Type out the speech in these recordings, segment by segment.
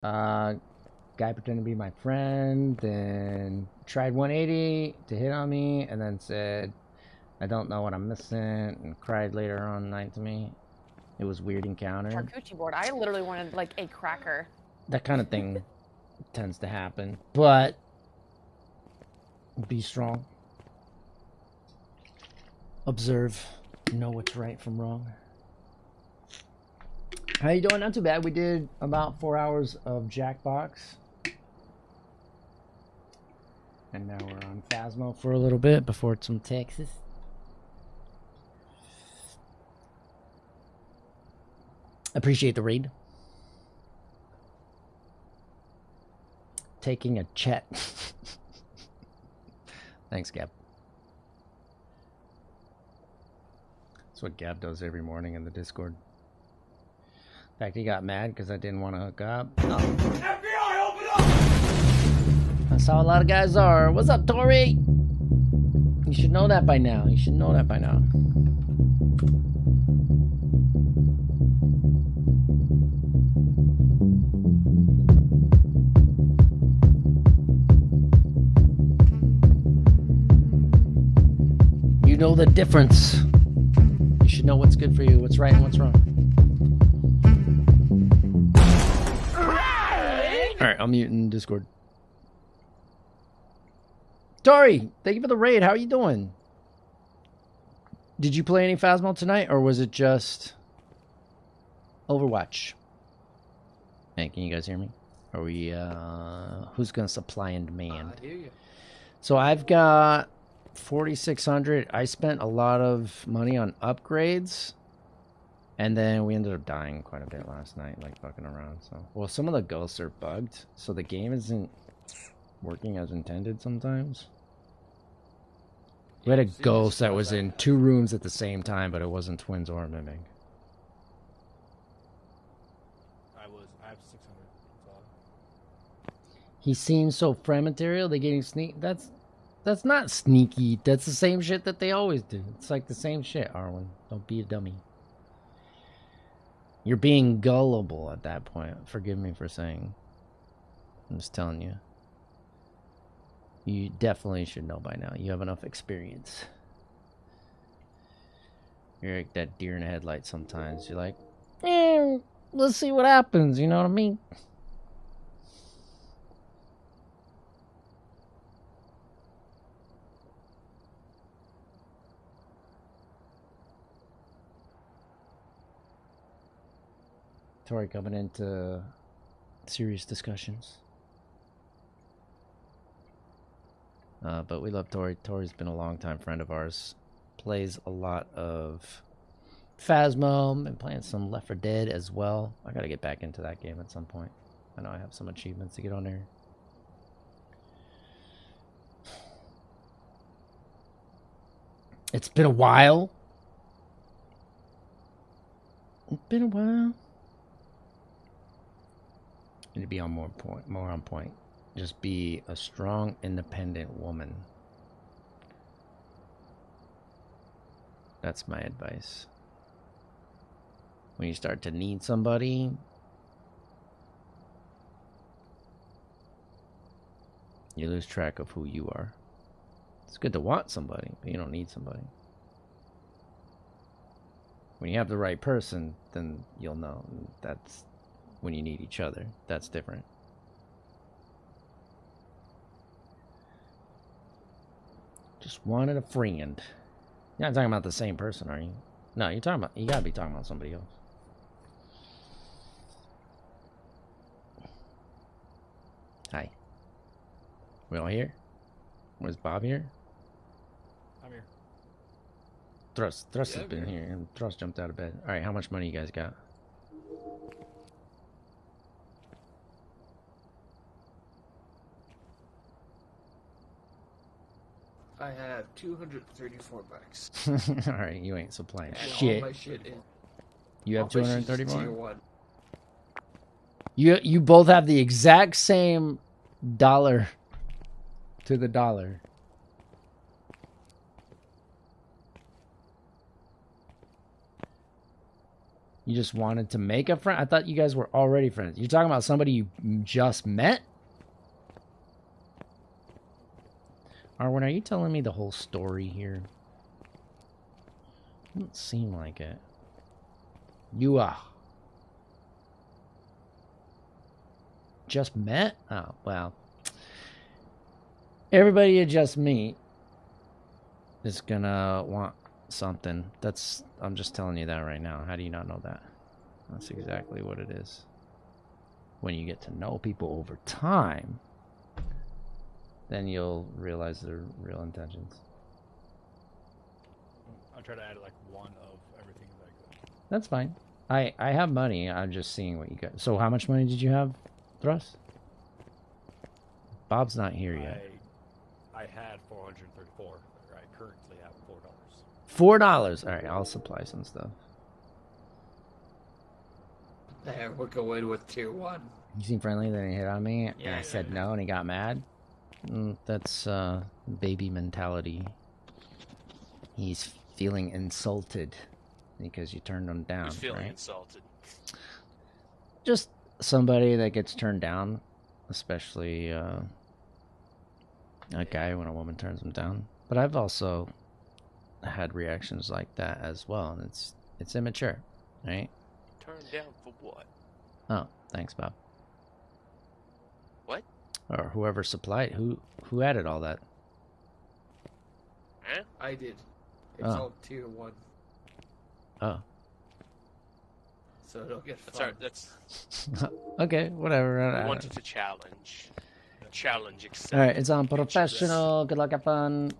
Guy pretended to be my friend, then tried 180 to hit on me, and then said, I don't know what I'm missing, and cried later on the night to me. It was a weird encounter. Charcuterie board. I literally wanted like a cracker. That kind of thing tends to happen, but be strong. Observe. Know what's right from wrong. How you doing? Not too bad. We did about 4 hours of Jackbox. And now we're on Phasmo for a little bit before some Texas. Appreciate the raid. Taking a chat. Thanks, Gab. That's what Gab does every morning in the Discord. In fact, he got mad because I didn't want to hook up. Oh. FBI, open up! That's how a lot of guys are. What's up, Tori? You should know that by now. You should know that by now. You know the difference. You should know what's good for you, what's right and what's wrong. Alright, I'm muting Discord. Tori, thank you for the raid. How are you doing? Did you play any Phasmo tonight, or was it just Overwatch? Hey, can you guys hear me? Are we, who's gonna supply and demand? I hear you. So I've got 4,600. I spent a lot of money on upgrades, and then we ended up dying quite a bit last night, like fucking around. So, well, some of the ghosts are bugged, so the game isn't working as intended sometimes. We had a ghost that was in 2 rooms at the same time, but it wasn't twins or mimic. I have 600. He seems so fragmentarial. They're getting that's not sneaky. That's the same shit that they always do. It's like the same shit, Arwen. Don't be a dummy. You're being gullible at that point. Forgive me for saying. I'm just telling you. You definitely should know by now. You have enough experience. You're like that deer in the headlights sometimes. You're like, let's see what happens. You know what I mean? Tori coming into serious discussions. But we love Tori. Tori's been a longtime friend of ours. Plays a lot of Phasmo. Been playing some Left 4 Dead as well. I gotta get back into that game at some point. I know I have some achievements to get on there. It's been a while. It's been a while. Need to be on more on point. Just be a strong, independent woman. That's my advice. When you start to need somebody, you lose track of who you are. It's good to want somebody, but you don't need somebody. When you have the right person, then you'll know. That's when you need each other. That's different. Just wanted a friend. You're not talking about the same person, are you? No, you're talking about. You gotta be talking about somebody else. Hi. We all here? Where's Bob here? I'm here. Thrust has been here, and Thrust jumped out of bed. All right, how much money you guys got? I have 234 bucks. All right, you ain't supplying And shit. all my shit in. You have 234. Tier 1. You both have the exact same dollar to the dollar. You just wanted to make a friend? I thought you guys were already friends. You're talking about somebody you just met? Arwen, are you telling me the whole story here? Doesn't seem like it. You are. Just met? Oh, well. Everybody you just meet is gonna want something. I'm just telling you that right now. How do you not know that? That's exactly what it is. When you get to know people over time, then you'll realize their real intentions. I'll try to add like one of everything that I could. That's fine. I have money. I'm just seeing what you got. So how much money did you have, Thrust? Bob's not here yet. I had 434. I currently have $4. $4. All right, I'll supply some stuff. There, we're going with tier 1. You seem friendly, then he hit on me, and Yeah, I said yeah. no, and he got mad. That's baby mentality. He's feeling insulted because you turned him down. Who's feeling right? insulted? Just somebody that gets turned down, especially a guy when a woman turns him down. But I've also had reactions like that as well, and it's immature, right? Turned down for what? Oh, thanks, Bob. What? Or whoever supplied who added all that. Huh? I did. It's Oh. all tier 1, Oh, so it'll get That's fun. our. That's. okay, whatever. I wanted to challenge. Challenge accepted. All right, it's on professional. Good luck, have fun.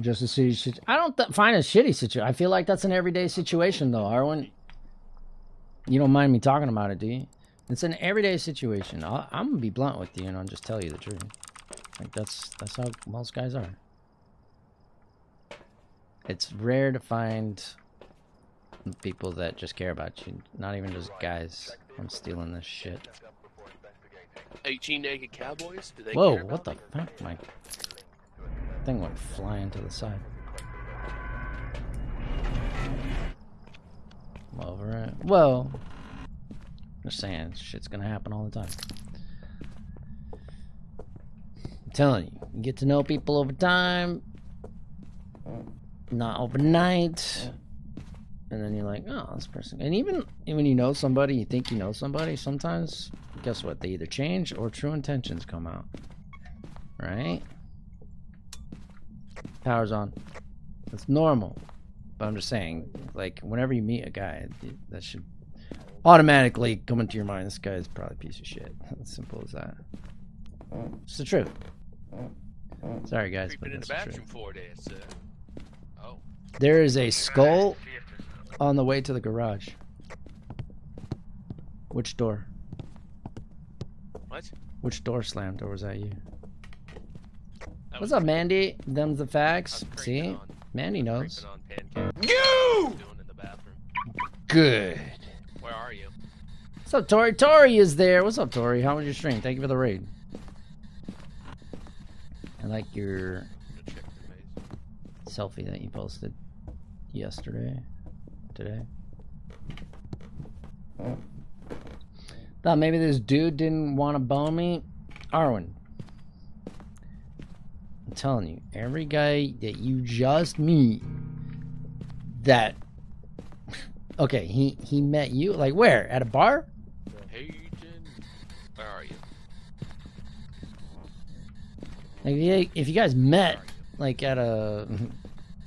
Just a shitty situation. I don't find a shitty situation. I feel like that's an everyday situation, though, Arwen. You don't mind me talking about it, do you? It's an everyday situation. I'm gonna be blunt with you, and I'll just tell you the truth. Like that's how most guys are. It's rare to find people that just care about you. Not even just guys. I'm stealing this shit. 18 naked cowboys? Do they Whoa, care what about the me? fuck? My thing went flying to the side. I'm over it. Well, just saying, shit's gonna happen all the time. I'm telling you, you get to know people over time, not overnight. And then you're like, oh, this person. And even when you know somebody, you think you know somebody, sometimes, guess what? They either change or true intentions come out. Right? Power's on. That's normal. But I'm just saying, like, whenever you meet a guy, that should automatically come into your mind. This guy is probably a piece of shit. As simple as that. It's the truth. Sorry, guys, but Creeping in the that's the bathroom truth. 4 days. Oh. There is a skull on the way to the garage. Which door? What? Which door slammed, or was that you? That What's was up, Mandy? Them's the I was facts. creeping See? on- Mandy knows. creeping on pancakes. You! Doing in the bathroom. Good. Where are you? What's up, Tori? Tori is there. What's up, Tori? How was your stream? Thank you for the raid. I like your Go check your face. selfie that you posted yesterday. Today. Thought maybe this dude didn't want to bone me. Arwen. I'm telling you, every guy that you just meet that okay, he met you like where? At a bar? Hayden. Where are you? Like if you guys met like at a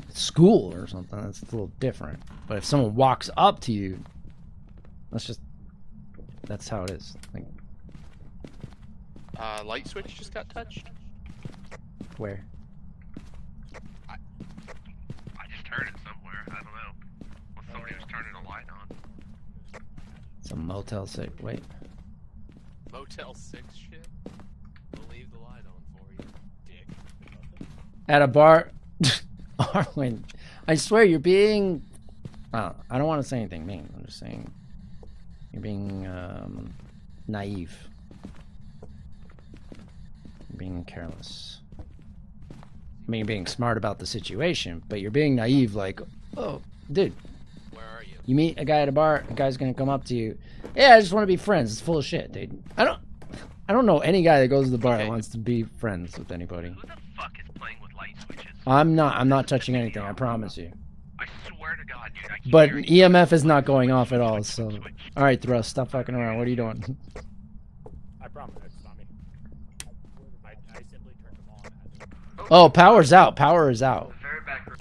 school or something, that's a little different. But if someone walks up to you, that's how it is. Like Light switch just got touched. where? I just heard it somewhere. I don't know. Well, somebody was turning a light on. Some Motel 6. Wait. Motel 6 shit. We'll leave the light on for you, dick. At a bar. Arwen, I swear you're being. I don't want to say anything mean. I'm just saying you're being naive. You're being careless. I mean, you're being smart about the situation, but you're being naive. Like, Oh, dude. Where are you? You meet a guy at a bar, a guy's gonna come up to you. Yeah, I just want to be friends. It's full of shit, dude. I don't know any guy that goes to the bar that wants to be friends with anybody. Who the fuck is playing with light switches? I'm not touching anything, I promise you. I swear to God, dude. I keep But hearing EMF is not going off at all, so... Alright, Thrust, stop fucking around. What are you doing? I promise it's not me. I simply turned them on. Oh, power's out. Power is out. The very back room.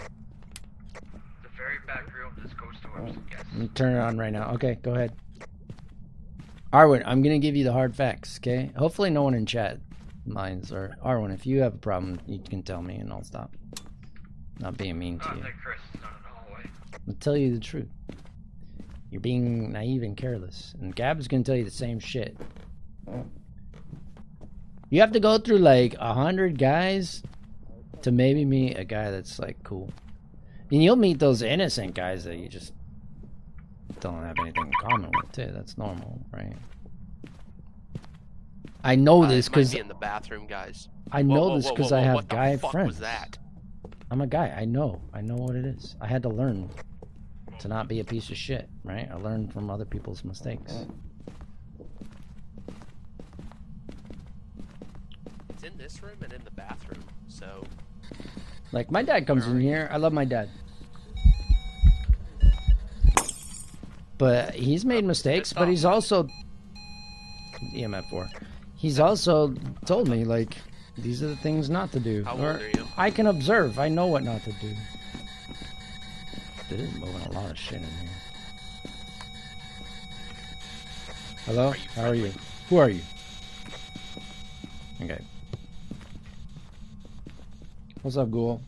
The very back room. This goes to orbs. Yes. Let me turn it on right now. Okay, go ahead. Arwen, I'm gonna give you the hard facts, okay? Hopefully no one in chat minds, or Arwen, if you have a problem, you can tell me and I'll stop. Not being mean to Oh, you. that Chris is not in the hallway. I'll tell you the truth. You're being naive and careless. And Gab's gonna tell you the same shit. You have to go through like 100 guys to maybe meet a guy that's like cool. And you'll meet those innocent guys that you just don't have anything in common with too. That's normal, right? I know this It might because be in the bathroom, guys. I know this because I have guy what the fuck friends. was that? I'm a guy. I know what it is. I had to learn to not be a piece of shit, right? I learned from other people's mistakes. It's in this room and in the bathroom, so... Like, my dad comes in here. I love my dad. But he's made mistakes, but he's also... EMF 4. He's also told me, like, these are the things not to do. How old Or are you? I can observe. I know what not to do. It is moving a lot of shit in here. Hello? How are you? Who are you? Okay. What's up, Ghoul?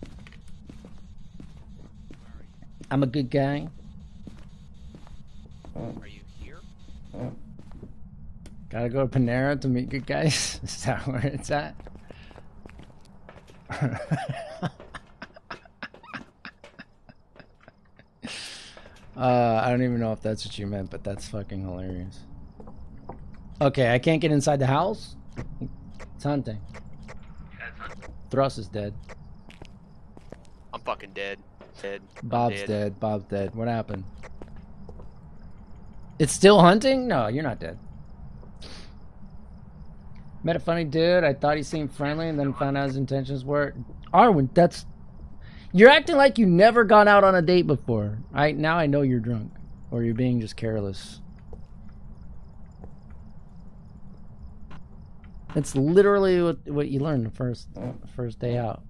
I'm a good guy. Are you here? Gotta go to Panera to meet good guys? Is that where it's at? I don't even know if that's what you meant, but that's fucking hilarious. Okay, I can't get inside the house? It's hunting. Thrust is dead. I'm fucking dead. Dead. I'm Bob's dead. Bob's dead. What happened? It's still hunting? No, you're not dead. Met a funny dude. I thought he seemed friendly and then found out his intentions were... Arwen, that's... You're acting like you never gone out on a date before. Now I know you're drunk. Or you're being just careless. It's literally what you learned the first day out.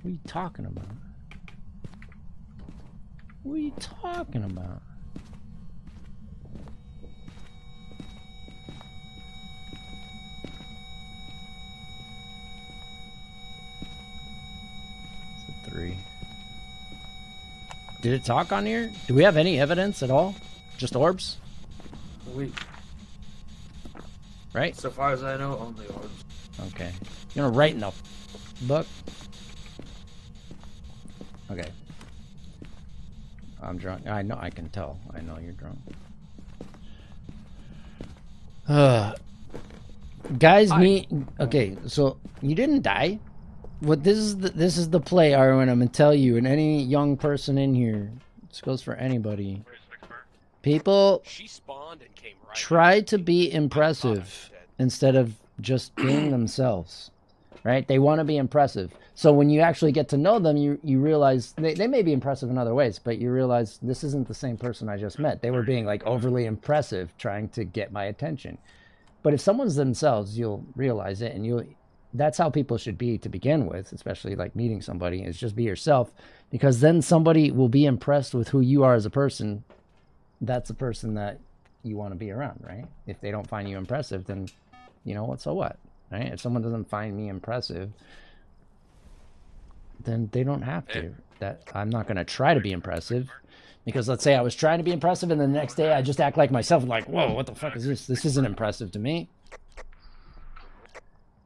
What are you talking about? What are you talking about? It's a 3. Did it talk on here? Do we have any evidence at all? Just orbs? Right? So far as I know, only orbs. Okay. You're gonna write in the book? Okay. I'm drunk. I know. I can tell. I know you're drunk. Guys, okay. So you didn't die. What this is the play, Arwen. I'm gonna tell you, and any young person in here. This goes for anybody. People She spawned and came right try to be impressive instead of just being themselves, right? They want to be impressive. So when you actually get to know them, you realize they may be impressive in other ways, but you realize this isn't the same person I just met. They were being like overly impressive, trying to get my attention. But if someone's themselves, you'll realize it, and that's how people should be to begin with, especially like meeting somebody, is just be yourself, because then somebody will be impressed with who you are as a person. That's the person that you want to be around, right? If they don't find you impressive, then you know what, so what, right? If someone doesn't find me impressive, then they don't have to. That I'm not going to try to be impressive, because let's say I was trying to be impressive and the next day I just act like myself and like, whoa, what the fuck is this? This isn't impressive to me.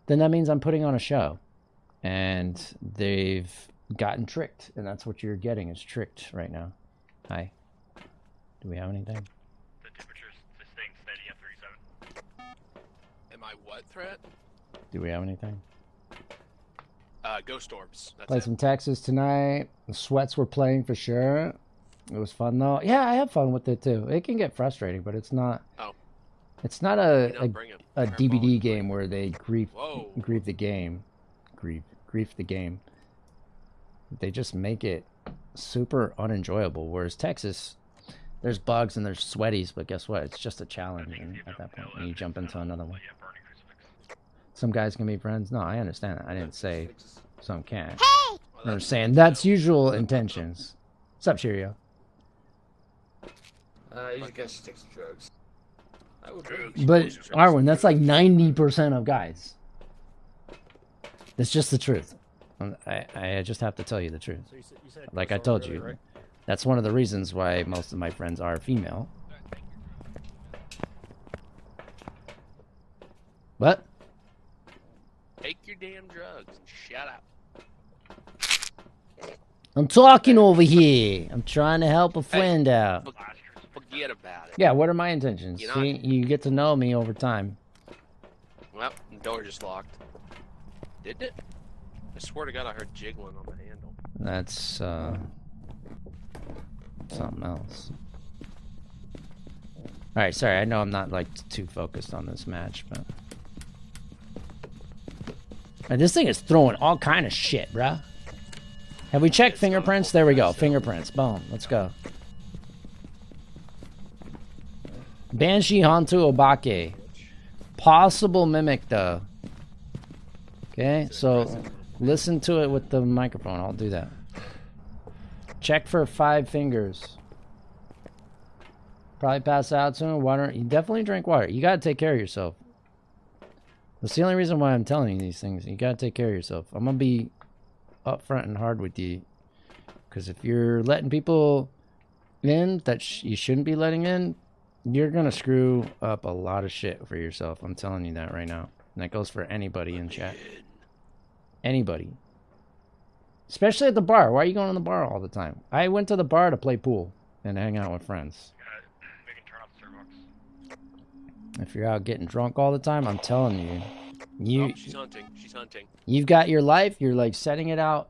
Then that means I'm putting on a show, and they've gotten tricked, and that's what you're getting, is tricked right now. Hi. Do we have anything? The temperature's staying steady at 37. Am I what threat? Do we have anything? Ghost orbs. That's Play it. some Texas tonight. The sweats were playing for sure. It was fun though. Yeah, I have fun with it too. It can get frustrating, but it's not. Oh. It's not Maybe not bring 'em. a Careful, DBD you game bring- where they grief Whoa. the game, grief the game. They just make it super unenjoyable. Whereas Texas, there's bugs and there's sweaties, but guess what? It's just a challenge and at that point when you jump into another one. Some guys can be friends. No, I understand that. I didn't say some can't. Well, I'm that's- saying that's usual intentions. What's up, Cheerio? You guys should take some drugs. I would Drugs. But Explosives. Arwen, that's like 90% of guys. That's just the truth. I just have to tell you the truth. So you said Like I Ghost told Orb you, earlier, right? that's one of the reasons why most of my friends are female. What? Take your damn drugs and shut up. I'm talking over here. I'm trying to help a friend out. Forget about it. Yeah, what are my intentions? You know- See, you get to know me over time. Well, the door just locked. Didn't it? I swear to God, I heard jiggling on the handle. That's something else. All right, sorry. I know I'm not like too focused on this match, but this thing is throwing all kind of shit, bruh. Have we checked fingerprints? There we go. Fingerprints. Boom. Let's go. Banshee Hantu Obake. Possible mimic, though. Okay, so listen to it with the microphone. I'll do that. Check for 5 fingers. Probably pass out soon. Water. You definitely drink water. You gotta take care of yourself. That's the only reason why I'm telling you these things. You gotta take care of yourself. I'm gonna be upfront and hard with you, because if you're letting people in that you shouldn't be letting in, you're gonna screw up a lot of shit for yourself. I'm telling you that right now. And that goes for anybody in chat. Anybody. Especially at the bar. Why are you going to the bar all the time? I went to the bar to play pool and hang out with friends. We can turn off the Starbucks. If you're out getting drunk all the time, I'm telling you, Oh, she's hunting. She's hunting. you've got your life, you're like setting it out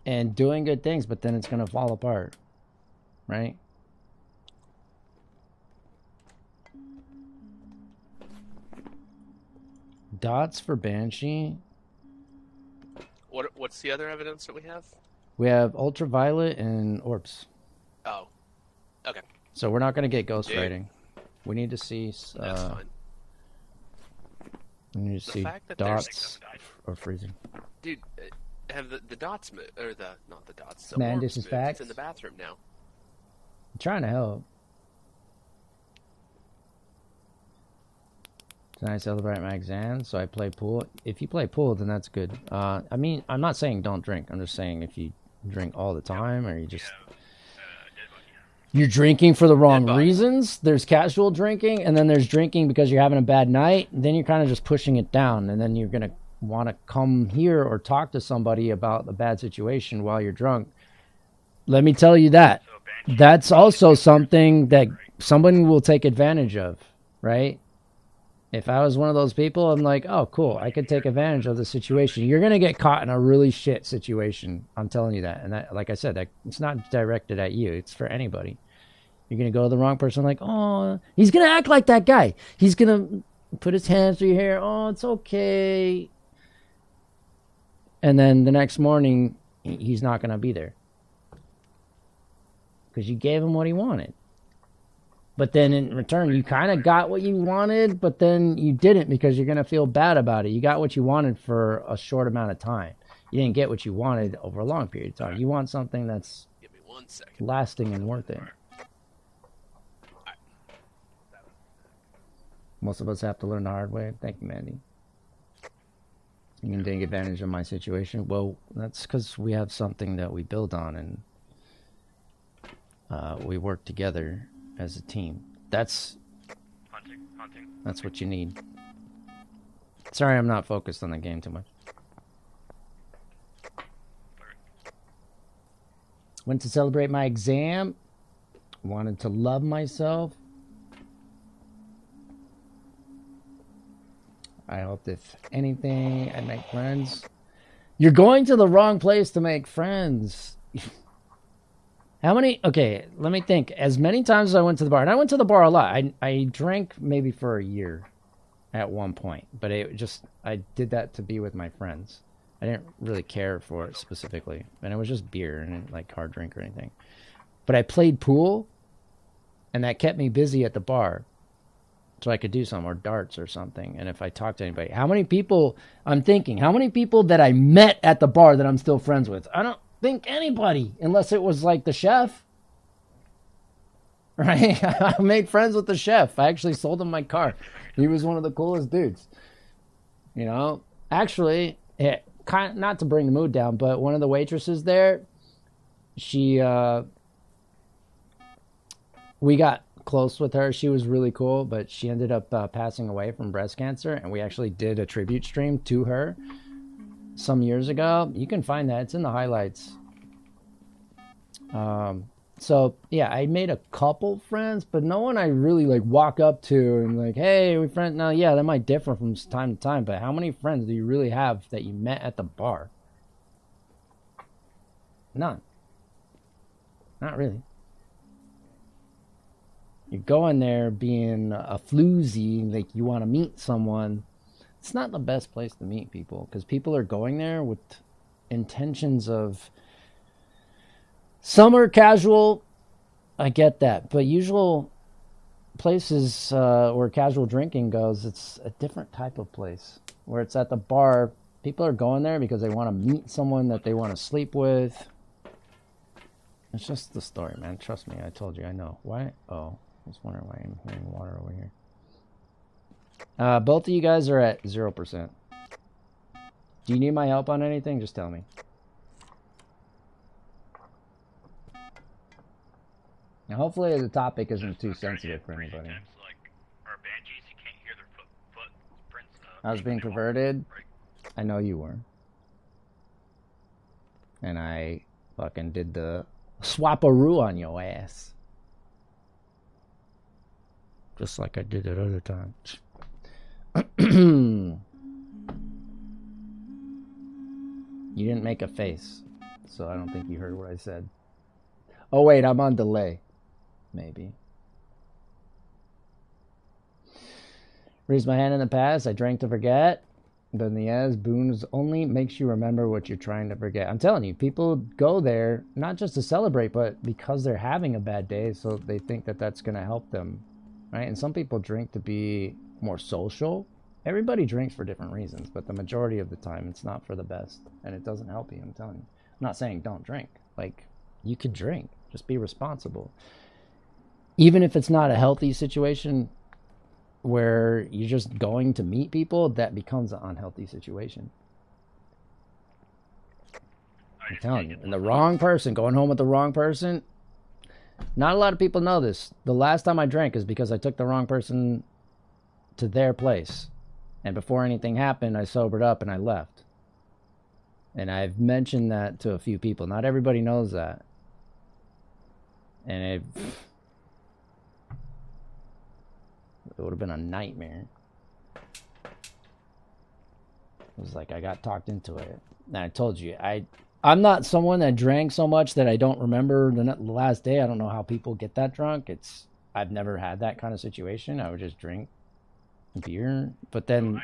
and doing good things, but then it's gonna fall apart. Right? Dots for Banshee. What's the other evidence that we have? We have ultraviolet and orbs. Oh. Okay. So we're not gonna get ghost Dude. writing. We need to see That's fine. we need to The see fact that there's- dots or freezing. Dude, have the dots moved? Or not the dots. The Man, orbs this is moved. facts. It's in the bathroom now. I'm trying to help. Tonight I celebrate my exams, so I play pool. If you play pool, then that's good. I mean, I'm not saying don't drink. I'm just saying if you drink all the time or you just... You're drinking for the wrong reasons. There's casual drinking, and then there's drinking because you're having a bad night. Then you're kind of just pushing it down, and then you're going to want to come here or talk to somebody about a bad situation while you're drunk. Let me tell you that. That's also something that someone will take advantage of, right? If I was one of those people, I'm like, oh, cool, I could take advantage of the situation. You're going to get caught in a really shit situation. I'm telling you that. And that, like I said, that it's not directed at you. It's for anybody. You're going to go to the wrong person like, oh, he's going to act like that guy. He's going to put his hands through your hair. Oh, it's okay. And then the next morning, he's not going to be there. Because you gave him what he wanted. But then in return, you kind of got what you wanted, but then you didn't because you're going to feel bad about it. You got what you wanted for a short amount of time. You didn't get what you wanted over a long period of time. You want something that's Give me 1 second. lasting and worth it. Most of us have to learn the hard way. Thank you, Mandy. You can take advantage of my situation. Well, that's because we have something that we build on and we work together as a team. That's what you need. Sorry, I'm not focused on the game too much. Went to celebrate my exam. Wanted to love myself. I hoped if anything, I'd make friends. You're going to the wrong place to make friends. How many? Okay, let me think. As many times as I went to the bar, and I went to the bar a lot. I drank maybe for a year at one point, but I did that to be with my friends. I didn't really care for it specifically, and it was just beer and like hard drink or anything. But I played pool, and that kept me busy at the bar, so I could do something, or darts or something. And if I talked to anybody, how many people that I met at the bar that I'm still friends with? I don't think anybody, unless it was like the chef. Right? I made friends with the chef. I actually sold him my car. He was one of the coolest dudes. You know, actually, not to bring the mood down, but one of the waitresses there, we got close with her. She was really cool, but she ended up passing away from breast cancer, and we actually did a tribute stream to her some years ago. You can find that. It's in the highlights. So yeah, I made a couple friends, but no one I really like walk up to and like, hey, we friends. Now, yeah, that might differ from time to time, but how many friends do you really have that you met at the bar? None. Not really. You go in there being a floozy, like you want to meet someone. It's not the best place to meet people, because people are going there with intentions of... Some are casual, I get that, but usual places where casual drinking goes, it's a different type of place. Where it's at the bar, people are going there because they want to meet someone that they want to sleep with. It's just the story, man. Trust me, I told you, I know. Why? Oh, I was wondering why I'm hearing water over here. Both of you guys are at 0%. Do you need my help on anything? Just tell me. Now, hopefully the topic isn't too sensitive for anybody. I was being perverted. I know you were. And I fucking did the swap-a-roo on your ass. Just like I did at other times. You didn't make a face, so I don't think you heard what I said. Oh wait, I'm on delay. Maybe. Raised my hand in the past. I drank to forget. But in the end, booze only makes you remember what you're trying to forget. I'm telling you, people go there not just to celebrate, but because they're having a bad day, so they think that that's going to help them, right? And some people drink to be more social. Everybody drinks for different reasons, but the majority of the time, it's not for the best, and it doesn't help you. I'm telling you. I'm not saying don't drink. Like, you could drink. Just be responsible. Even if it's not a healthy situation where you're just going to meet people, that becomes an unhealthy situation. I'm telling you. And the wrong person, going home with the wrong person, not a lot of people know this. The last time I drank is because I took the wrong person to their place. And before anything happened, I sobered up and I left. And I've mentioned that to a few people. Not everybody knows that. And it would have been a nightmare. It was like I got talked into it. And I told you, I'm not someone that drank so much that I don't remember the last day. I don't know how people get that drunk. I've never had that kind of situation. I would just drink beer. But then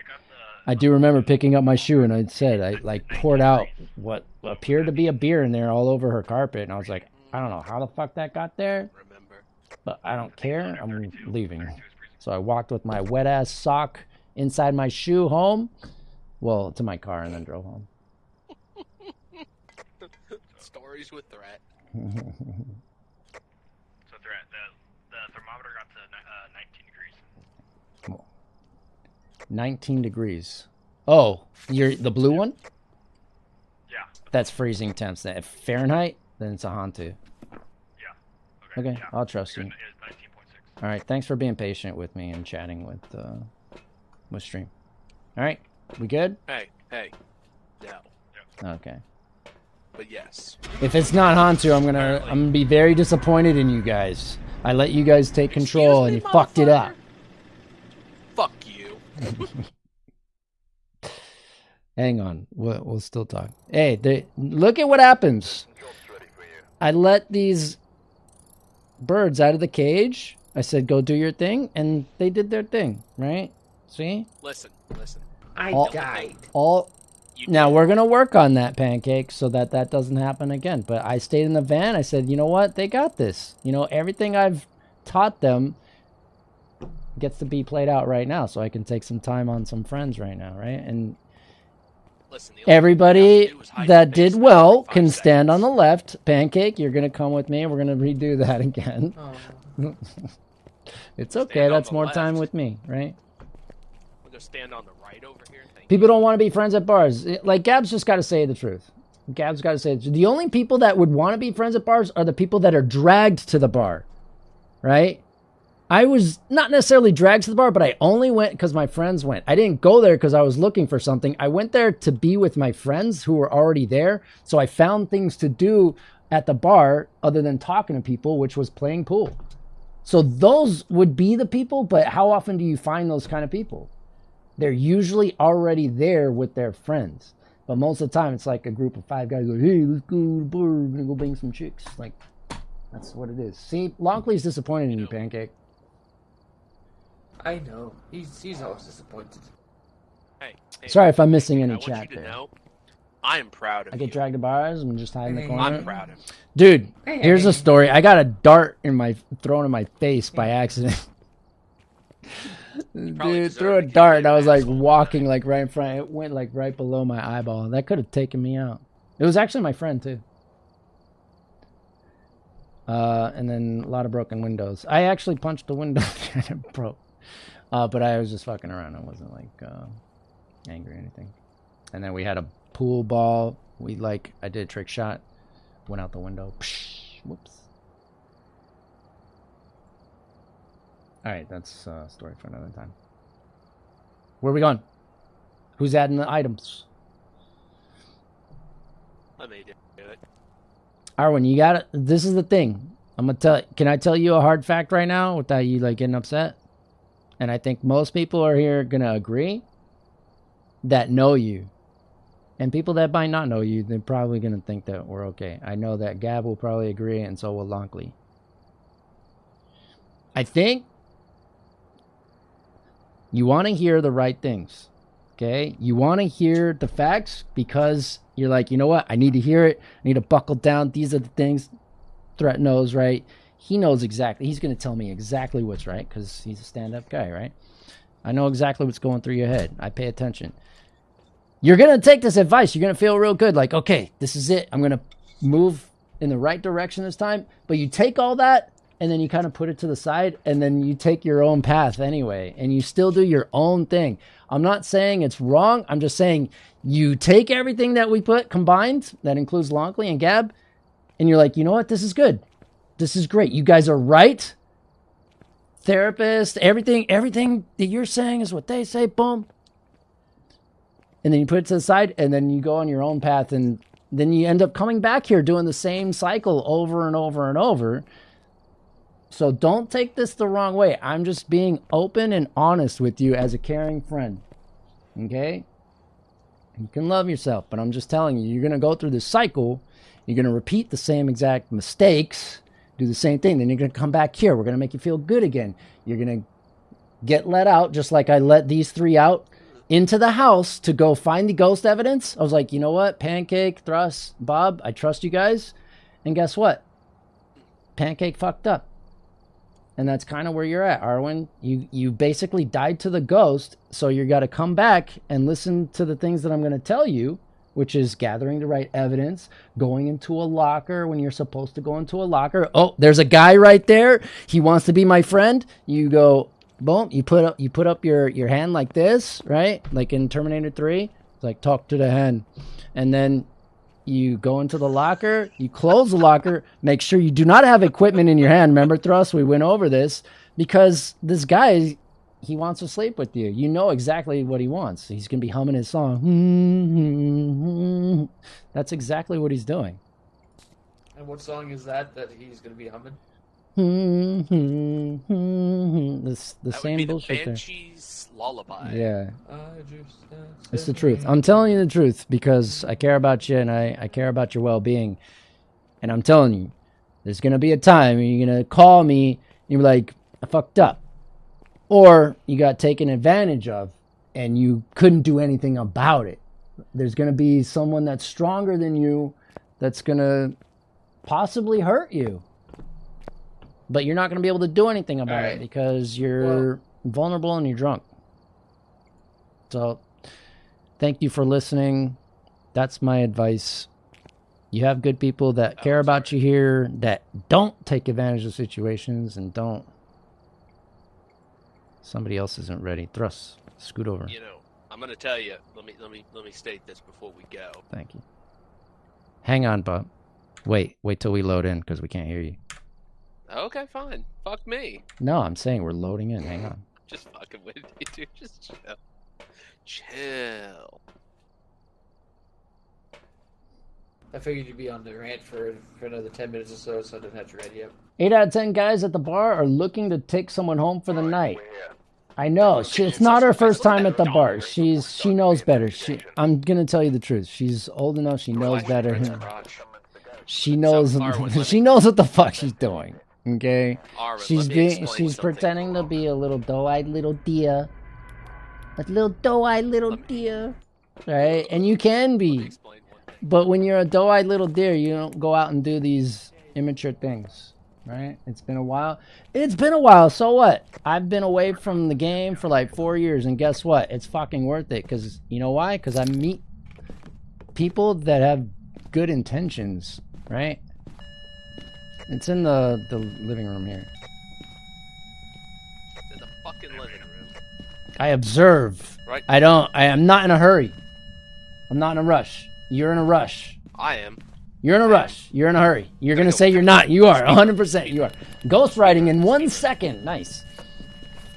I do remember picking up my shoe, and I said, I like poured out what appeared to be a beer in there all over her carpet. And I was like, I don't know how the fuck that got there, but I don't care. I'm leaving. So I walked with my wet ass sock inside my shoe home. Well, to my car, and then drove home. Stories with Threat. So Threat, the thermometer got to 19 degrees. 19 degrees. Oh, you're the blue one? Yeah. That's freezing temps. If Fahrenheit, then it's a Hantu. Yeah. Okay, yeah. I'll trust you. It is 19.6. All right, thanks for being patient with me and chatting with stream. All right, we good? Hey, no. Okay. But yes. If it's not Hantu, I'm gonna be very disappointed in you guys. I let you guys take control and you fucked it up. Fuck you. Hang on. We'll still talk. Hey, look at what happens. I let these birds out of the cage. I said, go do your thing. And they did their thing, right? See? Listen. I All- died. Now, we're going to work on that, Pancake, so that doesn't happen again. But I stayed in the van. I said, you know what? They got this. You know, everything I've taught them gets to be played out right now. So I can take some time on some friends right now, right? And Listen, the only thing everybody you have to do is hide that your did face for well 5 can stand on the seconds. left. Pancake, you're going to come with me. We're going to redo that again. Oh. It's Stand okay. on That's the more time left. with me, right? We'll go stand on the right over here. Thank People don't want to be friends at bars. Like, Gab's just got to say the truth. Gab's got to say the truth. The only people that would want to be friends at bars are the people that are dragged to the bar, right? I was not necessarily dragged to the bar, but I only went because my friends went. I didn't go there because I was looking for something. I went there to be with my friends who were already there. So I found things to do at the bar other than talking to people, which was playing pool. So those would be the people, but how often do you find those kind of people? They're usually already there with their friends. But most of the time, it's like a group of 5 guys go, hey, let's go to the bar. We're going to go bang some chicks. Like, that's what it is. See, Lonkley's disappointed in you, Pancake. I know. He's always disappointed. Hey, Sorry if I'm missing I any want chat you to there. know, I am proud of I you. get dragged to bars. I'm just hiding in the corner. I'm proud of you. Dude, here's a story. I got a dart thrown in my face by accident. probably Dude, deserved threw a it. You dart did and I was an like asshole walking like right in front. It went like right below my eyeball. That could have taken me out. It was actually my friend too. And then a lot of broken windows. I actually punched the window and it broke. But I was just fucking around. I wasn't like angry or anything. And then we had a pool ball. I did a trick shot. Went out the window. Psh, whoops. Alright, that's a story for another time. Where are we going? Who's adding the items? Let me do it. Arwen, you got it. This is the thing. Can I tell you a hard fact right now without you like getting upset? And I think most people are here gonna agree that know you. And people that might not know you, they're probably gonna think that we're okay. I know that Gab will probably agree, and so will Lonkley. I think you want to hear the right things. Okay? You want to hear the facts because you're like, you know what? I need to hear it. I need to buckle down. These are the things Threat knows, right? He knows exactly. He's going to tell me exactly what's right because he's a stand-up guy, right? I know exactly what's going through your head. I pay attention. You're going to take this advice. You're going to feel real good. Like, okay, this is it. I'm going to move in the right direction this time. But you take all that and then you kind of put it to the side and then you take your own path anyway. And you still do your own thing. I'm not saying it's wrong. I'm just saying you take everything that we put combined, that includes Lonkley and Gab, and you're like, you know what? This is good. This is great. You guys are right. Therapist, everything that you're saying is what they say. Boom. And then you put it to the side and then you go on your own path and then you end up coming back here doing the same cycle over and over and over. So don't take this the wrong way. I'm just being open and honest with you as a caring friend. Okay? You can love yourself, but I'm just telling you, you're going to go through this cycle. You're going to repeat the same exact mistakes, do the same thing. Then you're going to come back here. We're going to make you feel good again. You're going to get let out just like I let these 3 out into the house to go find the ghost evidence. I was like, you know what? Pancake, Thrust, Bob, I trust you guys. And guess what? Pancake fucked up. And that's kind of where you're at, Arwen. You basically died to the ghost, so you got to come back and listen to the things that I'm going to tell you, which is gathering the right evidence, going into a locker when you're supposed to go into a locker. Oh, there's a guy right there. He wants to be my friend. You go, boom. You put up your hand like this, right? Like in Terminator 3. It's like talk to the hand, and then you go into the locker, you close the locker, make sure you do not have equipment in your hand. Remember, Thrust, we went over this because this guy, he wants to sleep with you. You know exactly what he wants. He's going to be humming his song. That's exactly what he's doing. And what song is that he's going to be humming? The That same would be bullshit the there. Banshees lullaby. Yeah. I just It's the truth. I'm telling you the truth because I care about you and I care about your well-being. And I'm telling you, there's going to be a time when you're going to call me and you're like, I fucked up. Or you got taken advantage of and you couldn't do anything about it. There's going to be someone that's stronger than you that's going to possibly hurt you. But you're not going to be able to do anything about it because you're vulnerable and you're drunk. So, thank you for listening. That's my advice. You have good people that care about you here, that don't take advantage of situations and don't. Somebody else isn't ready. Thrust, scoot over. You know, I'm gonna tell you. Let me state this before we go. Thank you. Hang on, Bob. Wait till we load in because we can't hear you. Okay, fine. Fuck me. No, I'm saying we're loading in. Hang on. Just fucking with you, dude. Just chill. Chill. I figured you'd be on the rant for another 10 minutes or so I didn't have to read you up. 8 out of 10 guys at the bar are looking to take someone home for the night. I know. It's not her first time at the bar. She knows better. I'm gonna tell you the truth. She's old enough. She knows better. She knows. She knows what the fuck she's doing. Okay. She's pretending to be a little doe-eyed little deer. A little doe-eyed little deer. Right? And you can be. But when you're a doe-eyed little deer, you don't go out and do these immature things, right? It's been a while. It's been a while. So what? I've been away from the game for like 4 years, and guess what? It's fucking worth it. Because you know why? Because I meet people that have good intentions, right? It's in the living room here. It's in the fucking living room. I observe. Right. I am not in a hurry. I'm not in a rush. You're in a rush. I am. You're in a rush. You're in a hurry. You're going to say you're not. You are. 100% you are. Ghost writing in 1 second. Nice.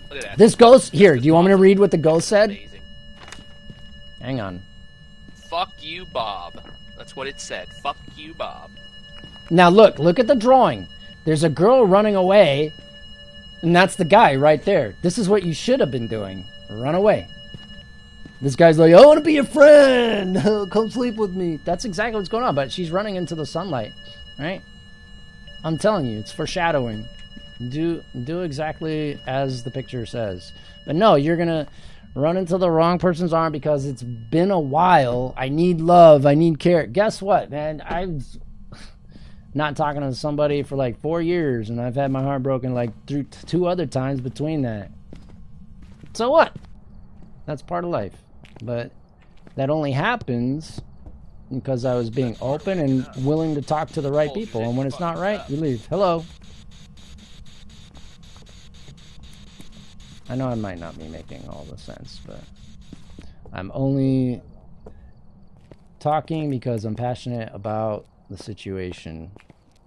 Look at that. This ghost... Here, do you want me to read what the ghost said? Amazing. Hang on. Fuck you, Bob. That's what it said. Fuck you, Bob. Now look at the drawing. There's a girl running away, and that's the guy right there. This is what you should have been doing. Run away. This guy's like, I want to be your friend. Come sleep with me. That's exactly what's going on, but she's running into the sunlight, right? I'm telling you, it's foreshadowing. Do exactly as the picture says. But no, you're going to run into the wrong person's arm because it's been a while. I need love. I need care. Guess what, man? I'm not talking to somebody for like 4 years, and I've had my heart broken like 2 other times between that. So what? That's part of life. But that only happens because I was being open and willing to talk to the right people. And when it's not right, you leave. Hello. I know I might not be making all the sense, but I'm only talking because I'm passionate about the situation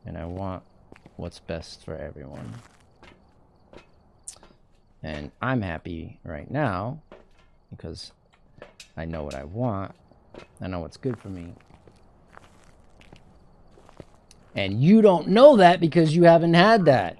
and I want what's best for everyone. And I'm happy right now because I know what I want. I know what's good for me. And you don't know that because you haven't had that.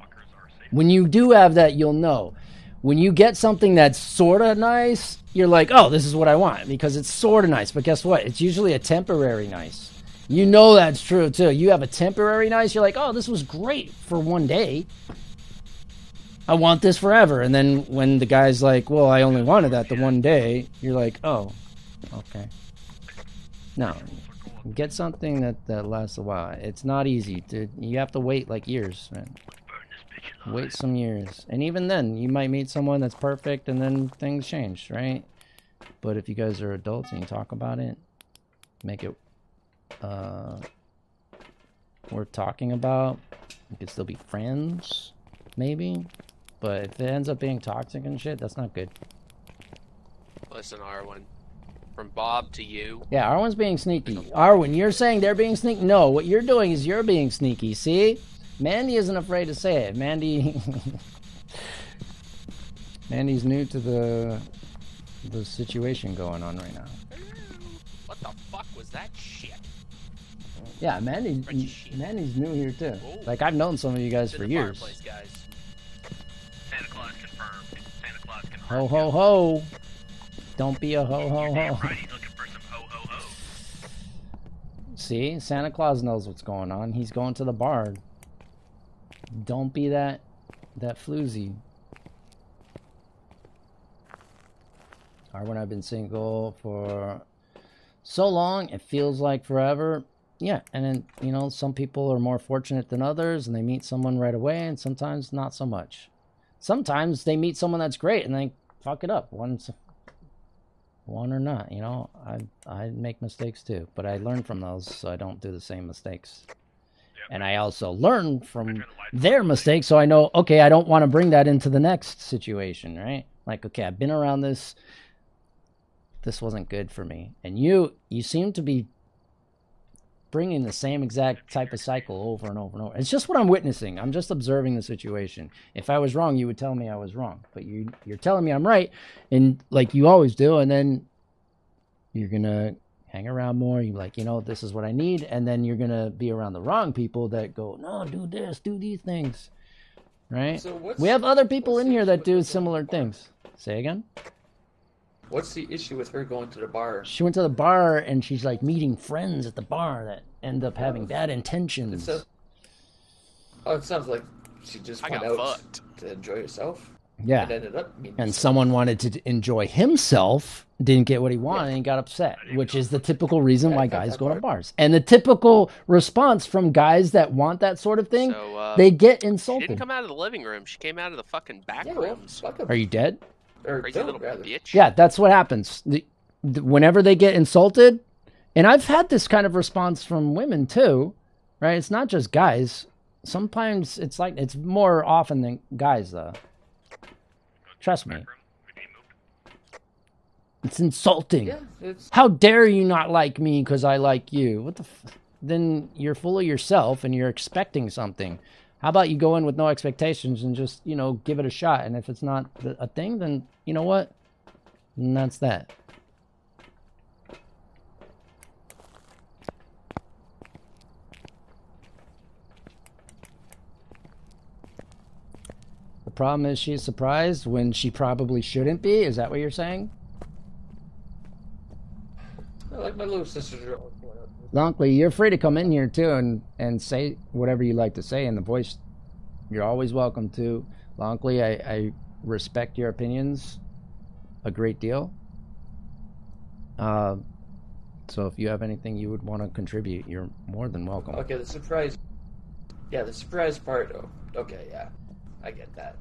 When you do have that, you'll know. When you get something that's sort of nice, you're like, oh, this is what I want because it's sort of nice. But guess what? It's usually a temporary nice. You know that's true, too. You have a temporary nice, you're like, oh, this was great for one day. I want this forever. And then when the guy's like, well, I only wanted that the one day, you're like, oh, okay. No, get something that lasts a while. It's not easy. You have to wait like years, man. Wait some years. And even then, you might meet someone that's perfect and then things change, right? But if you guys are adults and you talk about it, make it worth talking about. You could still be friends, maybe. But if it ends up being toxic and shit, that's not good. Listen, Arwen. From Bob to you. Yeah, Arwen's being sneaky. Arwen, you're saying they're being sneaky? No, what you're doing is you're being sneaky, see? Mandy isn't afraid to say it. Mandy's new to the situation going on right now. What the fuck was that shit? Yeah, Mandy's new here too. Ooh. Like I've known some of you guys for years. Guys. Santa Claus confirmed. Santa Claus can Ho ho ho. Don't be a ho ho Damn ho. right, he's looking for some ho ho ho. See, Santa Claus knows what's going on. He's going to the bar. Don't be that floozy. Arwen, I've been single for so long, it feels like forever. Yeah, and then, you know, some people are more fortunate than others, and they meet someone right away, and sometimes not so much. Sometimes they meet someone that's great, and they fuck it up. One or not, you know. I make mistakes too, but I learn from those, so I don't do the same mistakes. And I also learn from their mistakes, so I know, okay, I don't want to bring that into the next situation, right? Like, okay, I've been around this. This wasn't good for me. And you seem to be bringing the same exact type of cycle over and over and over. It's just what I'm witnessing. I'm just observing the situation. If I was wrong, you would tell me I was wrong. But you're telling me I'm right, and like you always do, and then you're going to hang around more. You're like, you know, this is what I need. And then you're going to be around the wrong people that go, no, do this, do these things. Right? So We have other people in here that do similar things. Say again? What's the issue with her going to the bar? She went to the bar and she's like meeting friends at the bar that end up having bad intentions. It sounds like she just went out to enjoy herself. Yeah. And ended up meeting And someone wanted to enjoy himself, didn't get what he wanted, and got upset, which is the typical reason why guys go to bars. And the typical response from guys that want that sort of thing, they get She insulted. didn't come out of the living room. She came out of the fucking back Yeah, well, rooms. fuck 'em. Are you dead? Or Crazy don't, little rather. bitch. Yeah, that's what happens. Whenever they get insulted, and I've had this kind of response from women too, right? It's not just guys. Sometimes it's more often than guys, though. Trust me. It's insulting. Yeah, it's How dare you not like me because I like you? What the then you're full of yourself and you're expecting something. How about you go in with no expectations and just, you know, give it a shot? And if it's not a thing, then you know what? And that's that. The problem is she's surprised when she probably shouldn't be. Is that what you're saying? like my little sisters are always going out. Lonkley, you're free to come in here too and say whatever you like to say in the voice. You're always welcome to. Lonkley, I respect your opinions a great deal. So if you have anything you would want to contribute, you're more than welcome. Okay, the surprise. Yeah, the surprise part. Oh, okay, yeah, I get that.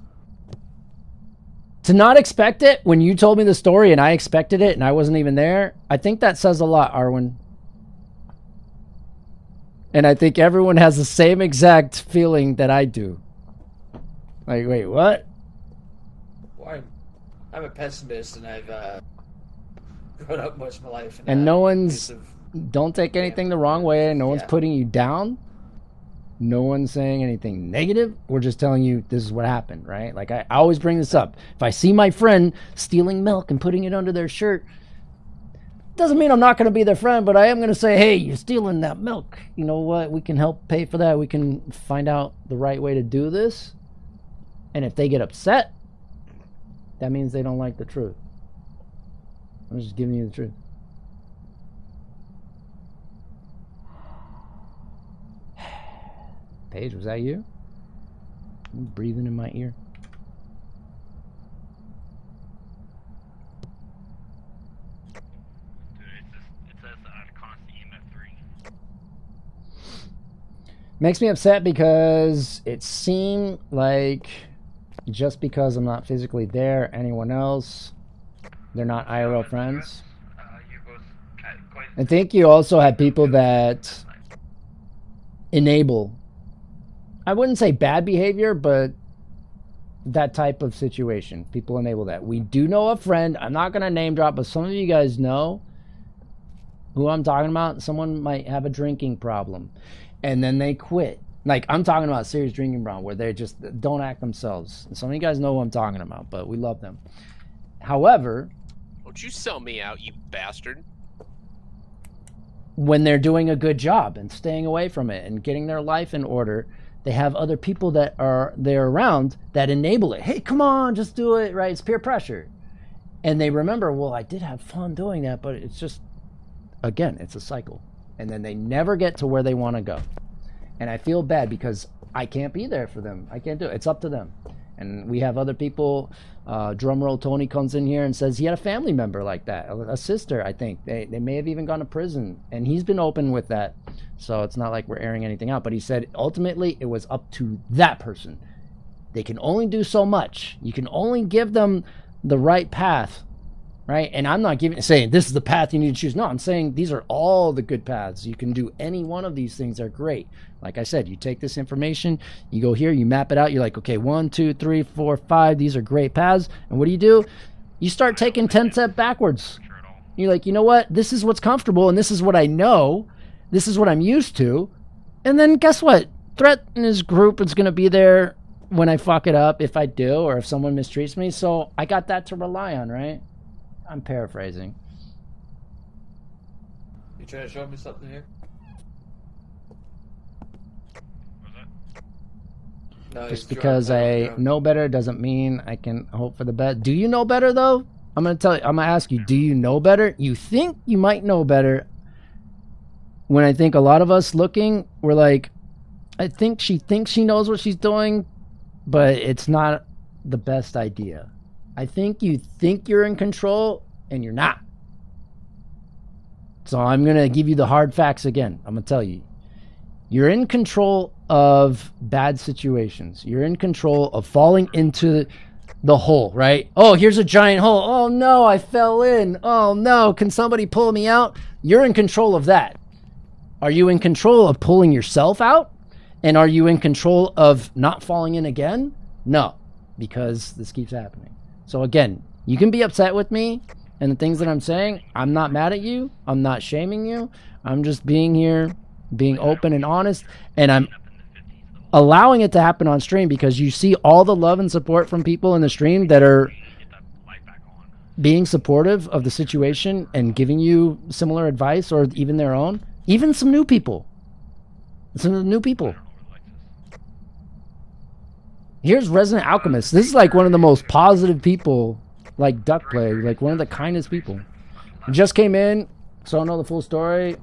To not expect it when you told me the story and I expected it and I wasn't even there, I think that says a lot, Arwen. And I think everyone has the same exact feeling that I do. Like, wait, what? Well, I'm a pessimist, and I've grown up most of my life. And no one's... Don't take anything the wrong way. No one's Yeah. putting you down. No one's saying anything negative. We're just telling you this is what happened, right? Like, I always bring this up. If I see my friend stealing milk and putting it under their shirt, doesn't mean I'm not going to be their friend, but I am going to say, hey, you're stealing that milk. You know what? We can help pay for that. We can find out the right way to do this. And if they get upset, that means they don't like the truth. I'm just giving you the truth. Paige, was that you? You breathing in my ear? Dude, it says constant EMF 3. Makes me upset because it seemed like just because I'm not physically there, anyone else, they're not IRL friends. You both quite I think you also have people that enable, I wouldn't say bad behavior, but that type of situation. People enable that. We do know a friend, I'm not going to name drop, but some of you guys know who I'm talking about. Someone might have a drinking problem and then they quit. Like, I'm talking about serious drinking problem where they just don't act themselves. And some of you guys know who I'm talking about, but we love them. However, Don't you sell me out, you bastard. when they're doing a good job and staying away from it and getting their life in order, they have other people that are there around that enable it. Hey, come on, just do it, right? It's peer pressure. And they remember, well, I did have fun doing that, but it's just, again, it's a cycle. And then they never get to where they want to go. And I feel bad because I can't be there for them. I can't do it. It's up to them. And we have other people. Drumroll Tony comes in here and says he had a family member like that, a sister, I think. They may have even gone to prison. And he's been open with that. So it's not like we're airing anything out. But he said ultimately it was up to that person. They can only do so much. You can only give them the right path, right? And I'm not saying this is the path you need to choose. No, I'm saying these are all the good paths. You can do any one of these things. They're great. Like I said, you take this information, you go here, you map it out. You're like, okay, 1, 2, 3, 4, 5. These are great paths. And what do? You start taking 10 steps backwards. You're like, you know what? This is what's comfortable, and this is what I know. This is what I'm used to. And then guess what? Threat in his group is going to be there when I fuck it up, if I do, or if someone mistreats me. So I got that to rely on, right? I'm paraphrasing. You trying to show me something here? What was that? No, Just he's because drawing- I know better doesn't mean I can hope for the best. Do you know better, though? I'm going to ask you, do you know better? You think you might know better. When I think a lot of us looking, we're like, I think she thinks she knows what she's doing, but it's not the best idea. I think you think you're in control, and you're not. So I'm going to give you the hard facts again. I'm going to tell you. You're in control of bad situations. You're in control of falling into the hole, right? Oh, here's a giant hole. Oh, no, I fell in. Oh, no, can somebody pull me out? You're in control of that. Are you in control of pulling yourself out? And are you in control of not falling in again? No, because this keeps happening. So again, you can be upset with me and the things that I'm saying. I'm not mad at you. I'm not shaming you. I'm just being here, being open and honest. And I'm allowing it to happen on stream because you see all the love and support from people in the stream that are being supportive of the situation and giving you similar advice or even their own. Even some new people. Some new people. Here's Resident Alchemist. This is like one of the most positive people, like Duck Play, like one of the kindest people. Just came in, so I don't know the full story.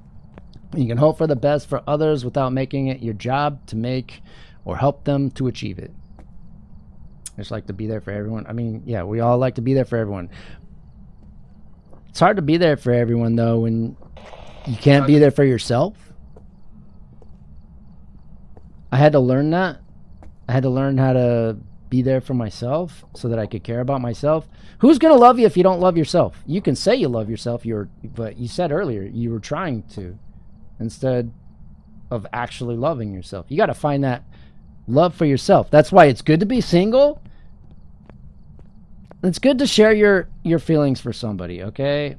You can hope for the best for others without making it your job to make or help them to achieve it. I just like to be there for everyone. I mean, yeah, we all like to be there for everyone. It's hard to be there for everyone, though, when you can't be there for yourself. I had to learn that. I had to learn how to be there for myself so that I could care about myself. Who's going to love you if you don't love yourself? You can say you love yourself, but you said earlier you were trying to instead of actually loving yourself. You got to find that love for yourself. That's why it's good to be single. It's good to share your feelings for somebody, okay?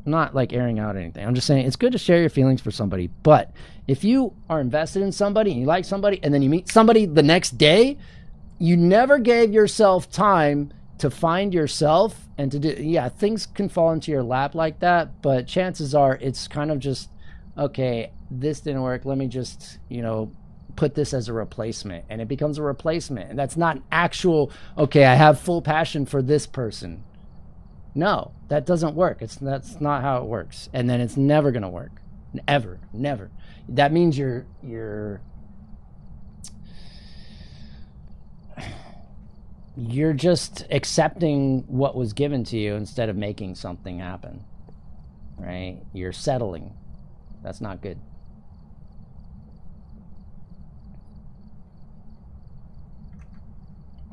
I'm not like airing out anything. I'm just saying it's good to share your feelings for somebody. But if you are invested in somebody and you like somebody and then you meet somebody the next day, you never gave yourself time to find yourself and to do, yeah, things can fall into your lap like that, but chances are it's kind of just, okay, this didn't work. Let me just, put this as a replacement, and it becomes a replacement. And that's not an actual, okay, I have full passion for this person. No, that doesn't work. That's not how it works. And then it's never going to work. Ever. Never. That means you're just accepting what was given to you instead of making something happen. Right? You're settling. That's not good.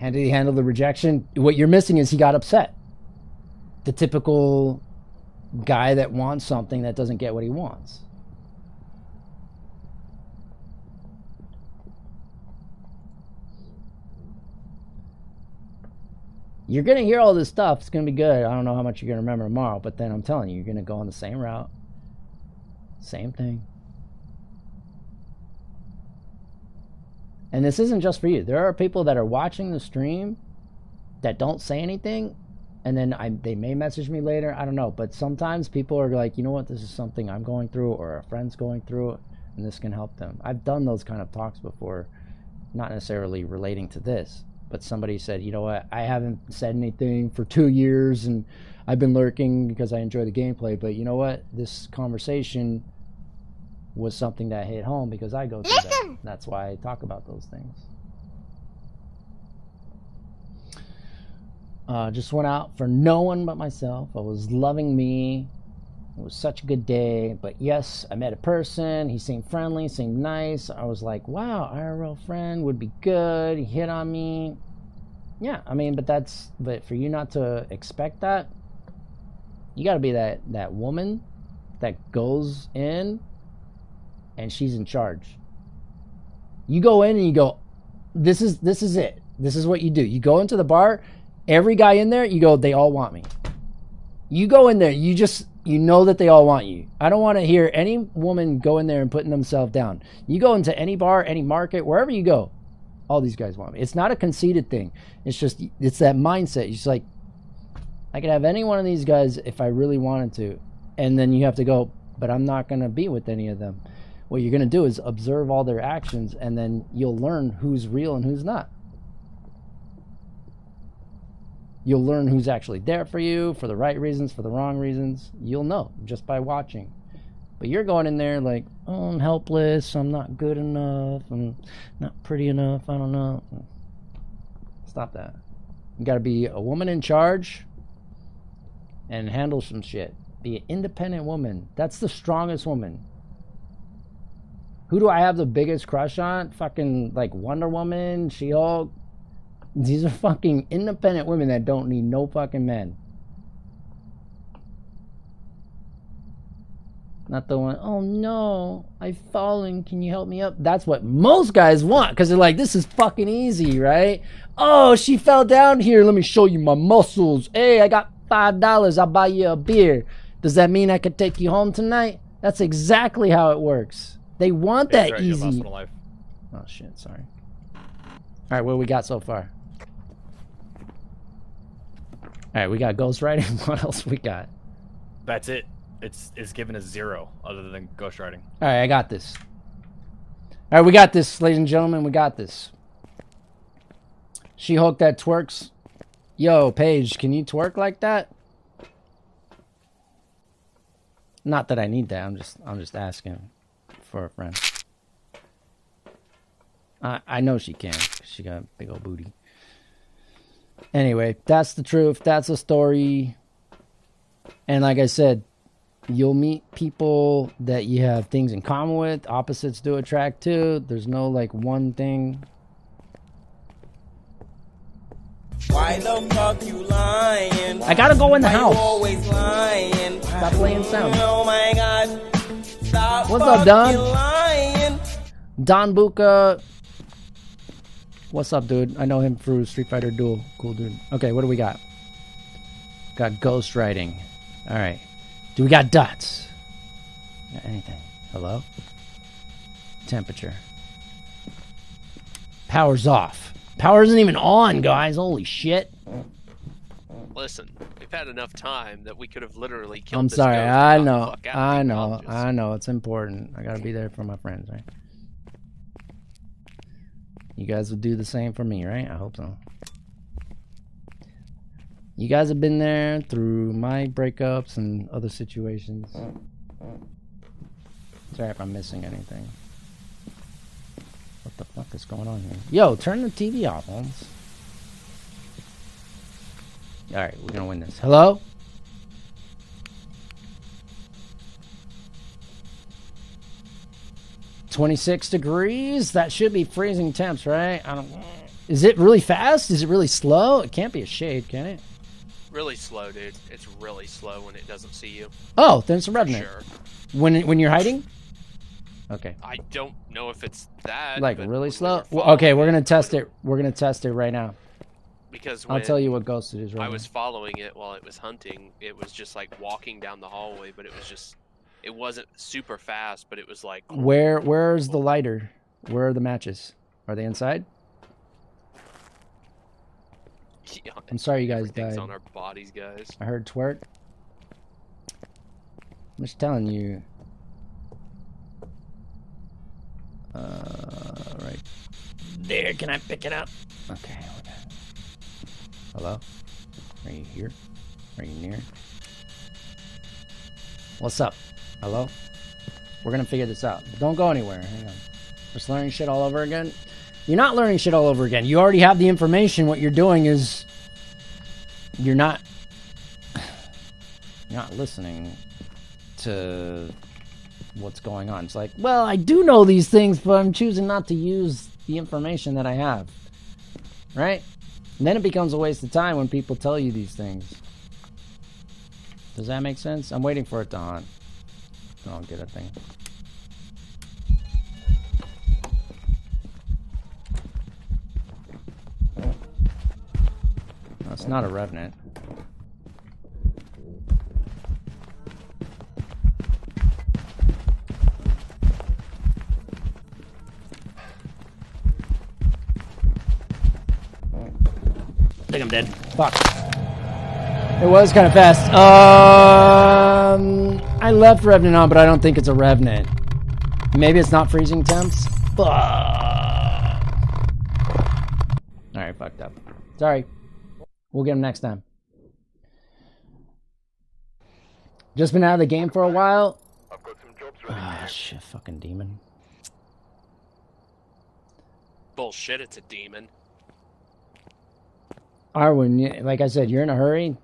How did he handle the rejection? What you're missing is he got upset. The typical guy that wants something that doesn't get what he wants. You're going to hear all this stuff. It's going to be good. I don't know how much you're going to remember tomorrow, but then I'm telling you, you're going to go on the same route. Same thing. And this isn't just for you. There are people that are watching the stream that don't say anything, and then they may message me later. I don't know. But sometimes people are like, you know what? This is something I'm going through or a friend's going through, and this can help them. I've done those kind of talks before, not necessarily relating to this, but somebody said, you know what, I haven't said anything for 2 years and I've been lurking because I enjoy the gameplay, but you know what, this conversation was something that hit home because I go through that. That's why I talk about those things. Just went out for no one but myself. I was loving me. It was such a good day. But yes, I met a person. He seemed friendly, seemed nice. I was like, wow, IRL friend would be good. He hit on me. Yeah, I mean, but for you not to expect that, you got to be that woman that goes in and she's in charge. You go in and you go, this is it. This is what you do. You go into the bar, every guy in there, you go, they all want me. You go in there, you know that they all want you. I don't want to hear any woman go in there and putting themselves down. You go into any bar, any market, wherever you go, all these guys want me. It's not a conceited thing. It's that mindset. It's like, I could have any one of these guys if I really wanted to. And then you have to go, but I'm not going to be with any of them. What you're going to do is observe all their actions, and then you'll learn who's real and who's not. You'll learn who's actually there for you, for the right reasons, for the wrong reasons. You'll know just by watching. But you're going in there like, oh, I'm helpless, I'm not good enough, I'm not pretty enough, I don't know. Stop that. You got to be a woman in charge and handle some shit. Be an independent woman. That's the strongest woman. Who do I have the biggest crush on? Fucking like Wonder Woman, She-Hulk. These are fucking independent women that don't need no fucking men. Not the one, oh no, I've fallen, can you help me up? That's what most guys want, because they're like, this is fucking easy, right? Oh, she fell down here, let me show you my muscles. Hey, I got $5, I'll buy you a beer. Does that mean I could take you home tonight? That's exactly how it works. They want that right, easy. Oh shit, sorry. Alright, what we got so far? Alright, we got ghostwriting. What else we got? That's it. It's given a 0 other than ghostwriting. Alright, I got this. Alright, we got this, ladies and gentlemen. We got this. She-Hulk that twerks. Yo, Paige, can you twerk like that? Not that I need that. I'm just asking for a friend. I know she can. She got a big old booty. Anyway, that's the truth. That's the story. And like I said, you'll meet people that you have things in common with. Opposites do attract too. There's no like one thing. Why the fuck you lying? I gotta go in the house. Always lying. Stop playing sound. Oh my god. Stop. What's up, Don? Lying. Don Buka. What's up, dude? I know him through Street Fighter Duel. Cool dude. Okay, what do we got? Got ghostwriting. Alright. Do we got dots? Got anything? Hello? Temperature. Power's off. Power isn't even on, guys. Holy shit. Listen, we've had enough time that we could have literally killed I'm this sorry. ghost and I got the know. fuck out I of the know. colleges. I know. It's important. I gotta be there for my friends, right? You guys would do the same for me, right? I hope so. You guys have been there through my breakups and other situations. Sorry if I'm missing anything. What the fuck is going on here? Yo, turn the TV off, Holmes. Alright, we're gonna win this. Hello? $26 degrees? That should be freezing temps, right? I don't. Is it really fast? Is it really slow? It can't be a shade, can it? Really slow, dude. It's really slow when it doesn't see you. Oh, then it's a For revenant. sure. When you're hiding? Okay. I don't know if it's that. Like but really when slow? we were Well, okay, we're following gonna test it. We're gonna test it right now. Because I'll when tell you what ghost it is right I now. was following it while it was hunting, it was just like walking down the hallway, but it was just, it wasn't super fast, but it was like. Where's the lighter? Where are the matches? Are they inside? Yeah, I'm sorry you guys everything's died. on our bodies, guys. I heard twerk. I'm just telling you. Right there. Can I pick it up? Okay. Hello? Are you here? Are you near? What's up? Hello? We're gonna figure this out. Don't go anywhere. Hang on. Just learning shit all over again? You're not learning shit all over again. You already have the information. What you're doing is... You're not listening to what's going on. It's like, well, I do know these things, but I'm choosing not to use the information that I have. Right? And then it becomes a waste of time when people tell you these things. Does that make sense? I'm waiting for it to haunt. I don't get a thing. No, it's not a revenant. I think I'm dead. Fuck. It was kind of fast. I left Revenant on, but I don't think it's a Revenant. Maybe it's not freezing temps? Fuck. Alright, fucked up. Sorry. We'll get him next time. Just been out of the game for a while. Ah, shit, fucking demon. Bullshit, it's a demon. Arwen, like I said, you're in a hurry.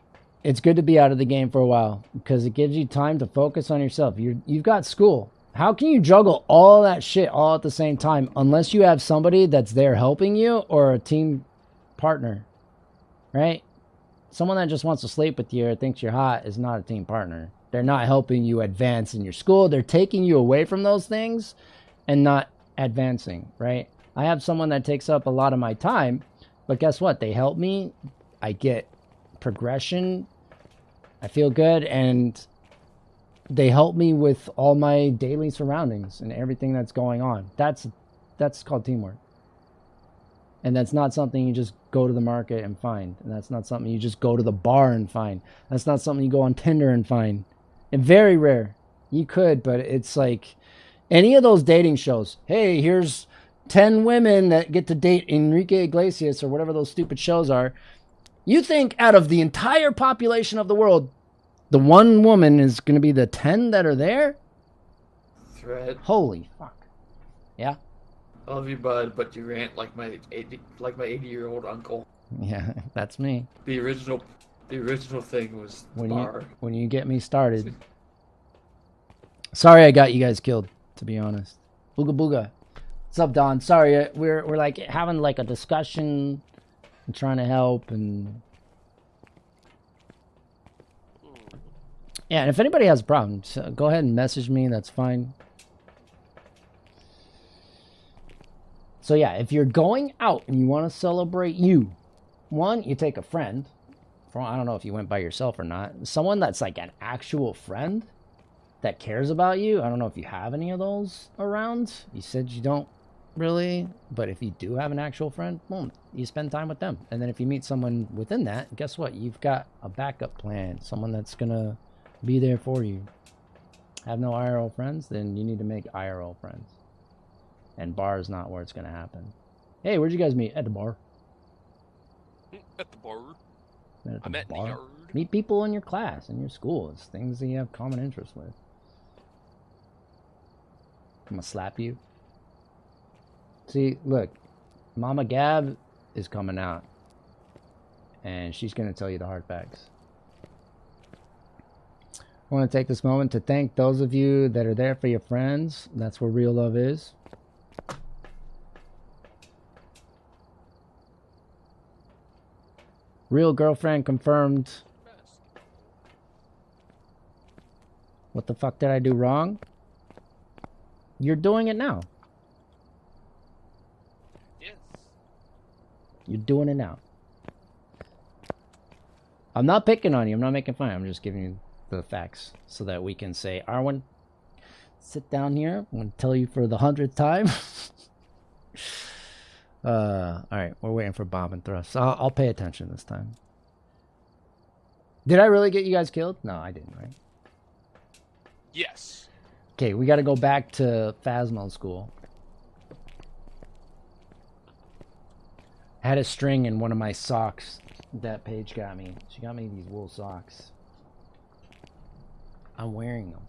It's good to be out of the game for a while because it gives you time to focus on yourself. You've got school. How can you juggle all that shit all at the same time unless you have somebody that's there helping you or a team partner, right? Someone that just wants to sleep with you or thinks you're hot is not a team partner. They're not helping you advance in your school. They're taking you away from those things and not advancing, right? I have someone that takes up a lot of my time, but guess what? They help me. I get progression. I feel good, and they help me with all my daily surroundings and everything that's going on. That's called teamwork. And that's not something you just go to the market and find. And that's not something you just go to the bar and find. That's not something you go on Tinder and find. And very rare. You could, but it's like any of those dating shows. Hey, here's 10 women that get to date Enrique Iglesias or whatever those stupid shows are. You think out of the entire population of the world, the one woman is going to be the 10 that are there? Thread. Holy fuck. Yeah? I love you, bud, but you rant like my 80-year-old uncle. Yeah, that's me. The original thing was the bar. When you get me started. Sorry I got you guys killed, to be honest. Booga booga. What's up, Don? Sorry, we're like having like a discussion and trying to help and yeah, and if anybody has problems, go ahead and message me. That's fine. So yeah, if you're going out and you want to celebrate you take a friend. I don't know if you went by yourself or not. Someone that's like an actual friend that cares about you. I don't know if you have any of those around. You said you don't really, but if you do have an actual friend, boom, you spend time with them. And then if you meet someone within that, guess what? You've got a backup plan. Someone that's gonna be there for you. Have no IRL friends? Then you need to make IRL friends. And bar is not where it's gonna happen. Hey, where'd you guys meet? At the bar. At the bar. At the I met in the bar. yard. Meet people in your class, in your school. It's things that you have common interest with. I'm gonna slap you. See, look, Mama Gab is coming out. And she's gonna tell you the hard facts. I want to take this moment to thank those of you that are there for your friends. That's where real love is. Real girlfriend confirmed. What the fuck did I do wrong? You're doing it now. Yes. You're doing it now. I'm not picking on you. I'm not making fun. I'm just giving you the facts so that we can say, Arwen, sit down here. I'm going to tell you for the 100th time. Alright, we're waiting for bomb and thrust. I'll pay attention this time. Did I really get you guys killed? No, I didn't, right? Yes. Okay, we got to go back to Phasmo school. I had a string in one of my socks That page got me. She got me these wool socks. I'm wearing them.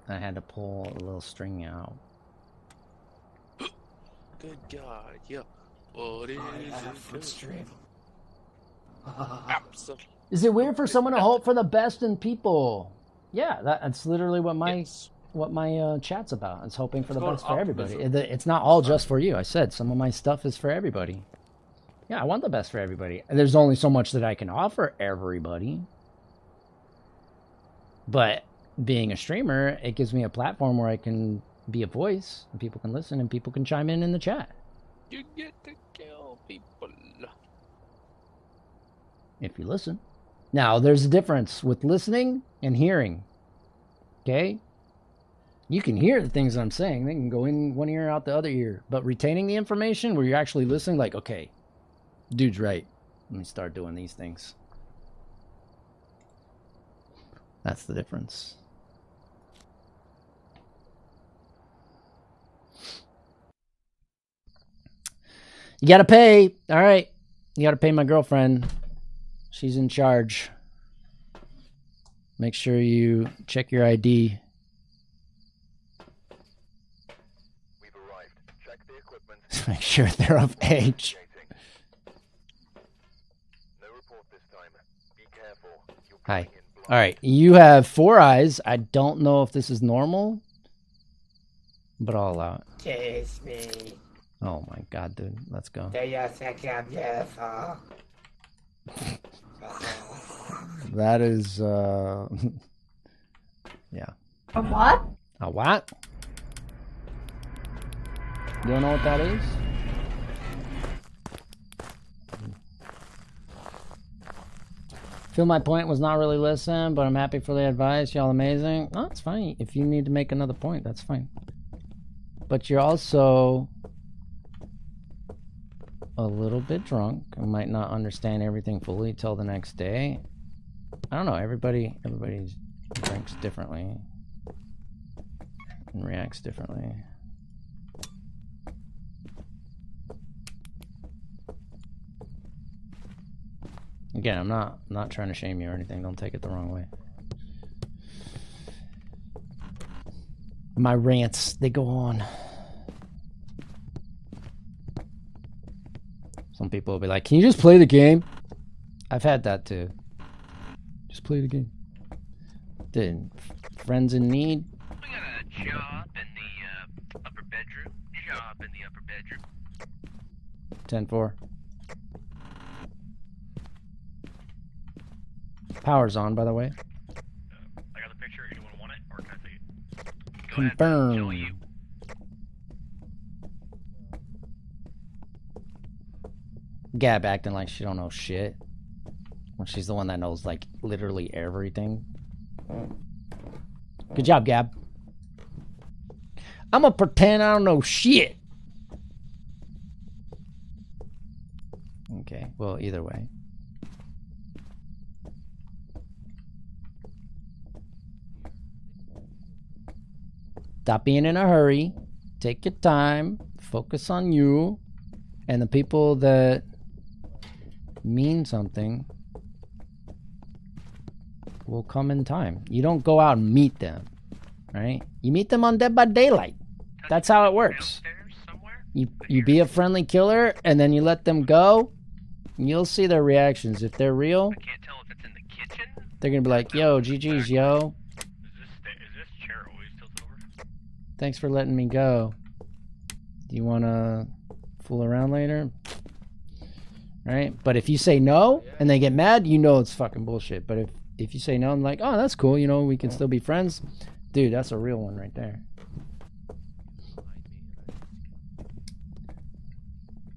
I had to pull a little string out. Good God, yeah. What is it? Stream. Absolutely. Is it weird for someone to hope for the best in people? Yeah, that's literally what my chat's about. It's hoping for the best for everybody. It's not all just for you. I said some of my stuff is for everybody. Yeah, I want the best for everybody. There's only so much that I can offer everybody. But being a streamer, it gives me a platform where I can be a voice, and people can listen, and people can chime in the chat. You get to kill people. If you listen. Now, there's a difference with listening and hearing. Okay? You can hear the things I'm saying. They can go in one ear, out the other ear. But retaining the information where you're actually listening, like, okay, dude's right. Let me start doing these things. That's the difference. You gotta pay. All right. You gotta pay my girlfriend. She's in charge. Make sure you check your ID. We've arrived. Check the equipment. Make sure they're of age. No report this time. Be careful. You're Hi. going in blind. All right. You have 4 eyes. I don't know if this is normal, but I'll allow it. Kiss me. Oh my God, dude. Let's go. Do you think I'm beautiful? That is, yeah. A what? A what? You don't know what that is? Feel my point was not really listened, but I'm happy for the advice. Y'all amazing. Oh, it's fine. If you need to make another point, that's fine. But you're also a little bit drunk and might not understand everything fully till the next day. I don't know. Everybody drinks differently and reacts differently. Again, I'm not trying to shame you or anything. Don't take it the wrong way. My rants, they go on. Some people will be like, can you just play the game? I've had that too. Just play the game. Dude, friends in need. We got a job in the upper bedroom. Job in the upper bedroom. 10-4. Power's on, by the way. I got the picture. Anyone want it, or can I take it? Go ahead, show you. Confirm. Gab acting like she don't know shit when she's the one that knows like literally everything. Good job, Gab. I'm gonna pretend I don't know shit. Okay, well, either way. Stop being in a hurry. Take your time. Focus on you and the people that mean something will come in time. You don't go out and meet them, right? You meet them on Dead by Daylight. That's how it works. You be a friendly killer and then you let them go. And you'll see their reactions. If they're real, I can't tell if it's in the kitchen. they're gonna be like, "Yo, GG's, yo. Is this chair always tilted over? Thanks for letting me go. Do you wanna fool around later?" Right? But if you say no and they get mad, you know it's fucking bullshit. But if you say no and like, oh, that's cool, you know, we can still be friends. Dude, that's a real one right there.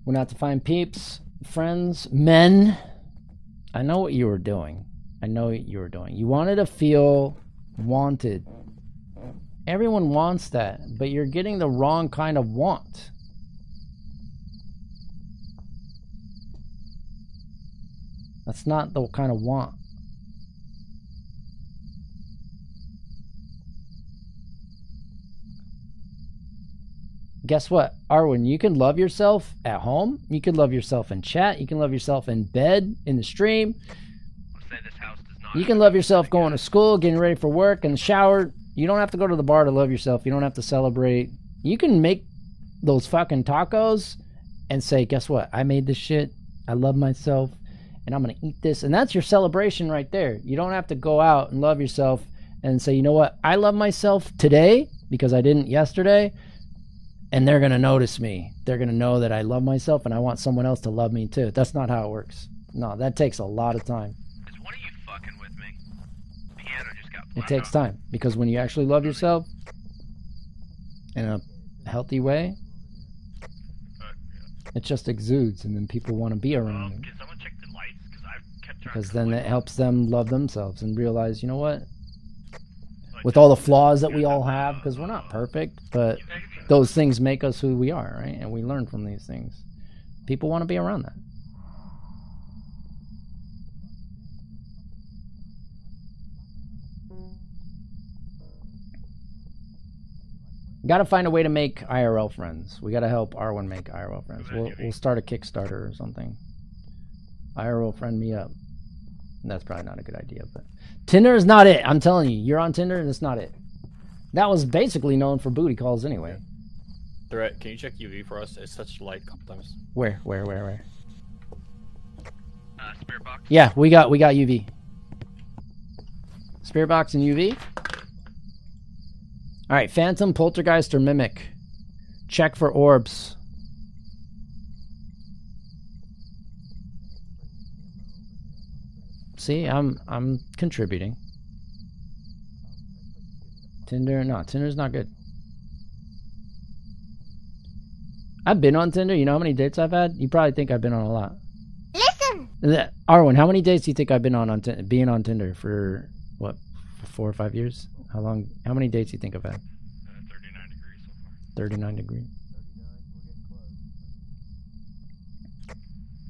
Went out to find peeps, friends, men. I know what you were doing. I know what you were doing. You wanted to feel wanted. Everyone wants that, but you're getting the wrong kind of want. That's not the kind of want. guess what, Arwen? You can love yourself at home. You can love yourself in chat. You can love yourself in bed, in the stream. Let's say this house does not. You can love yourself going to school, getting ready for work, in the shower. You don't have to go to the bar to love yourself. You don't have to celebrate. You can make those fucking tacos and say, guess what? I made this shit. I love myself, and I'm going to eat this. And that's your celebration right there. You don't have to go out and love yourself and say, you know what? I love myself today because I didn't yesterday, and they're going to notice me. They're going to know that I love myself, and I want someone else to love me too. That's not how it works. No, that takes a lot of time. Is one of you fucking with me? Piano just got It blacked takes out. time because when you actually love yourself in a healthy way, it just exudes, and then people want to be around you Can someone check the lights? Because I've kept turning because the then lights it off. helps them love themselves and realize, you know what? With all the flaws that we all have, because we're not perfect, but those things make us who we are, right? And we learn from these things. People want to be around that. Got to find a way to make IRL friends. We got to help Arwen make IRL friends. We'll start a Kickstarter or something. IRL friend me up. That's probably not a good idea, but Tinder is not it. I'm telling you, you're on Tinder and it's not it. That was basically known for booty calls anyway. Threat, can you check UV for us? It's such light a couple times. Where? Spirit box. Yeah, we got UV. Spirit box and UV. All right, Phantom, Poltergeist, or Mimic. Check for orbs. See, I'm contributing. Tinder, no, Tinder's not good. I've been on Tinder. You know how many dates I've had? You probably think I've been on a lot. Listen. Arwen, how many dates do you think I've been on being on Tinder for what? For 4 or 5 years? How long? How many dates do you think I've had? 39 degrees so far. 39 degrees.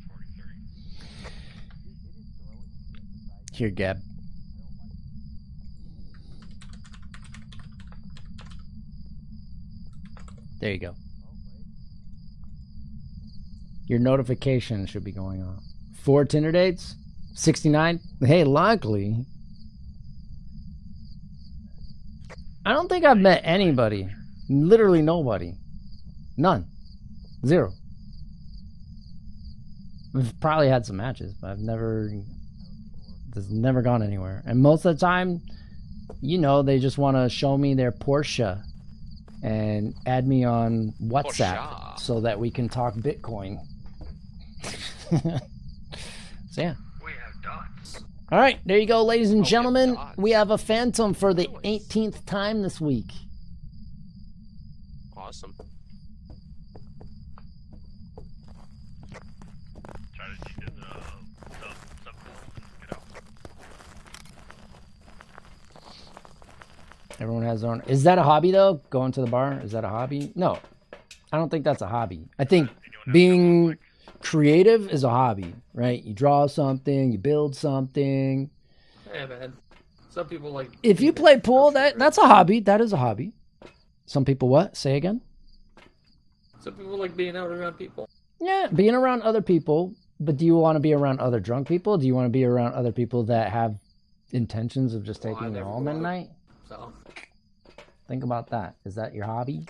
43. Here, Gab. There you go. Your notification should be going on. 4 Tinder dates? 69? Hey, luckily. I don't think I've met anybody. Literally nobody. None. 0. I've probably had some matches, but it's never gone anywhere. And most of the time, you know, they just want to show me their Porsche and add me on WhatsApp Porsche. so that we can talk Bitcoin. So yeah. We have dots. All right, there you go, ladies and Oh, we have gentlemen. dots. We have a Phantom for the 18th time this week. Awesome. Try to see the sub get out. Everyone has their own. Is that a hobby though? Going to the bar? Is that a hobby? No, I don't think that's a hobby. I think being creative is a hobby, right? You draw something, you build something. Yeah, man. Some people like. If you play pool, that's a hobby. That is a hobby. Some people what? Say again? Some people like being out around people. Yeah, being around other people. But do you want to be around other drunk people? Do you want to be around other people that have intentions of just Well, I taking you never home at would. night? So Think about that. Is that your hobby? Alright,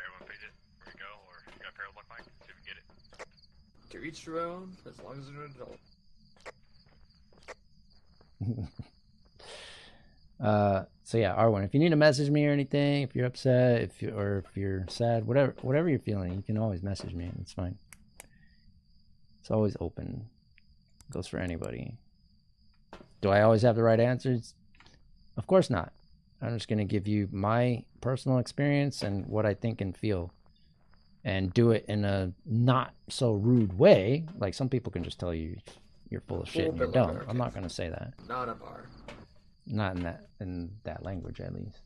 everyone page it. Where you go, or you got a pair of look like? See if we can get it. to each their own, as long as they're an adult. So yeah, Arwen, if you need to message me or anything, if you're upset, if you're sad, whatever you're feeling, you can always message me. It's fine. It's always open. Goes for anybody. Do I always have the right answers? Of course not. I'm just gonna give you my personal experience and what I think and feel, and do it in a not so rude way. Like some people can just tell you you're full of shit and you're dumb. I'm not gonna say that. Not a bar. Not in that language, at least.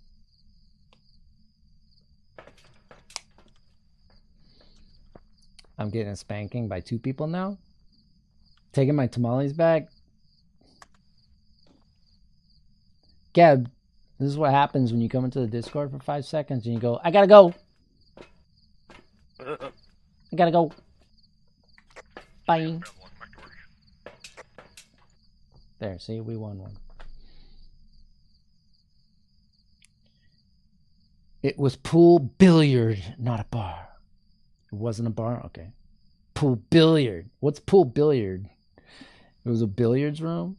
I'm getting a spanking by 2 people now. Taking my tamales back. Gab, this is what happens when you come into the Discord for 5 seconds and you go, I gotta go. gotta go. Bye. Welcome back to work. There, see, we won one. It was pool billiard, not a bar. It wasn't a bar? Okay. Pool billiard. What's pool billiard? It was a billiards room?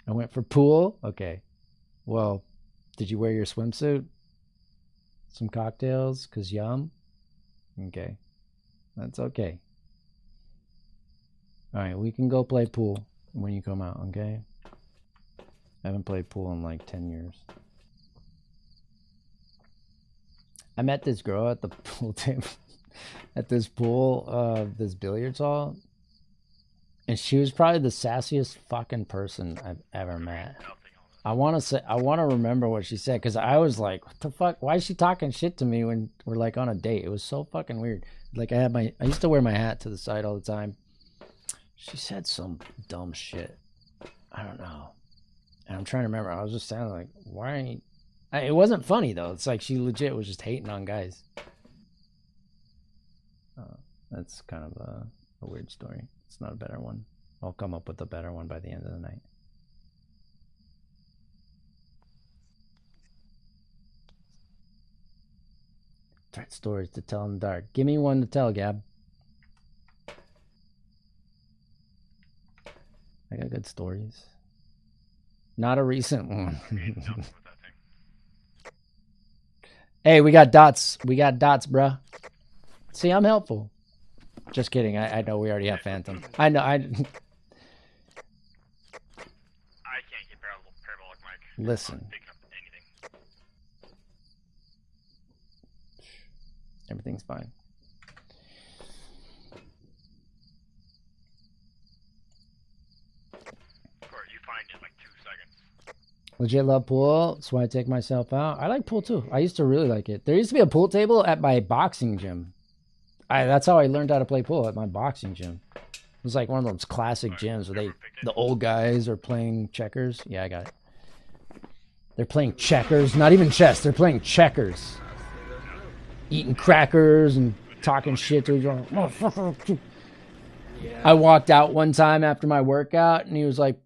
I went for pool? Okay. Well, did you wear your swimsuit? Some cocktails? 'Cause yum? Okay. That's okay. Alright, we can go play pool when you come out, okay? I haven't played pool in like 10 years. I met this girl at the pool table, at this pool, this billiards hall, and she was probably the sassiest fucking person I've ever met. I want to remember what she said, because I was like, what the fuck? Why is she talking shit to me when we're like on a date? It was so fucking weird. Like I used to wear my hat to the side all the time. She said some dumb shit. I don't know. And I'm trying to remember. I was just sounding like, why ain't... It wasn't funny, though. It's like she legit was just hating on guys. That's kind of a weird story. It's not a better one. I'll come up with a better one by the end of the night. Threat stories to tell in the dark. Give me one to tell, Gab. I got good stories. Not a recent one. Hey, we got dots. We got dots, bruh. See, I'm helpful. Just kidding. I know we already have Phantom. I know. I can't get parabolic mic. Listen. Picking up anything. Everything's fine. Or you find it in like 2 seconds. Legit love pool. That's why I take myself out. I like pool too. I used to really like it. There used to be a pool table at my boxing gym. That's how I learned how to play pool, at my boxing gym. It was like one of those classic gyms where the old guys are playing checkers. Yeah, I got it. They're playing checkers, not even chess. They're playing checkers, eating crackers and talking shit to each other. I walked out one time after my workout, and he was like,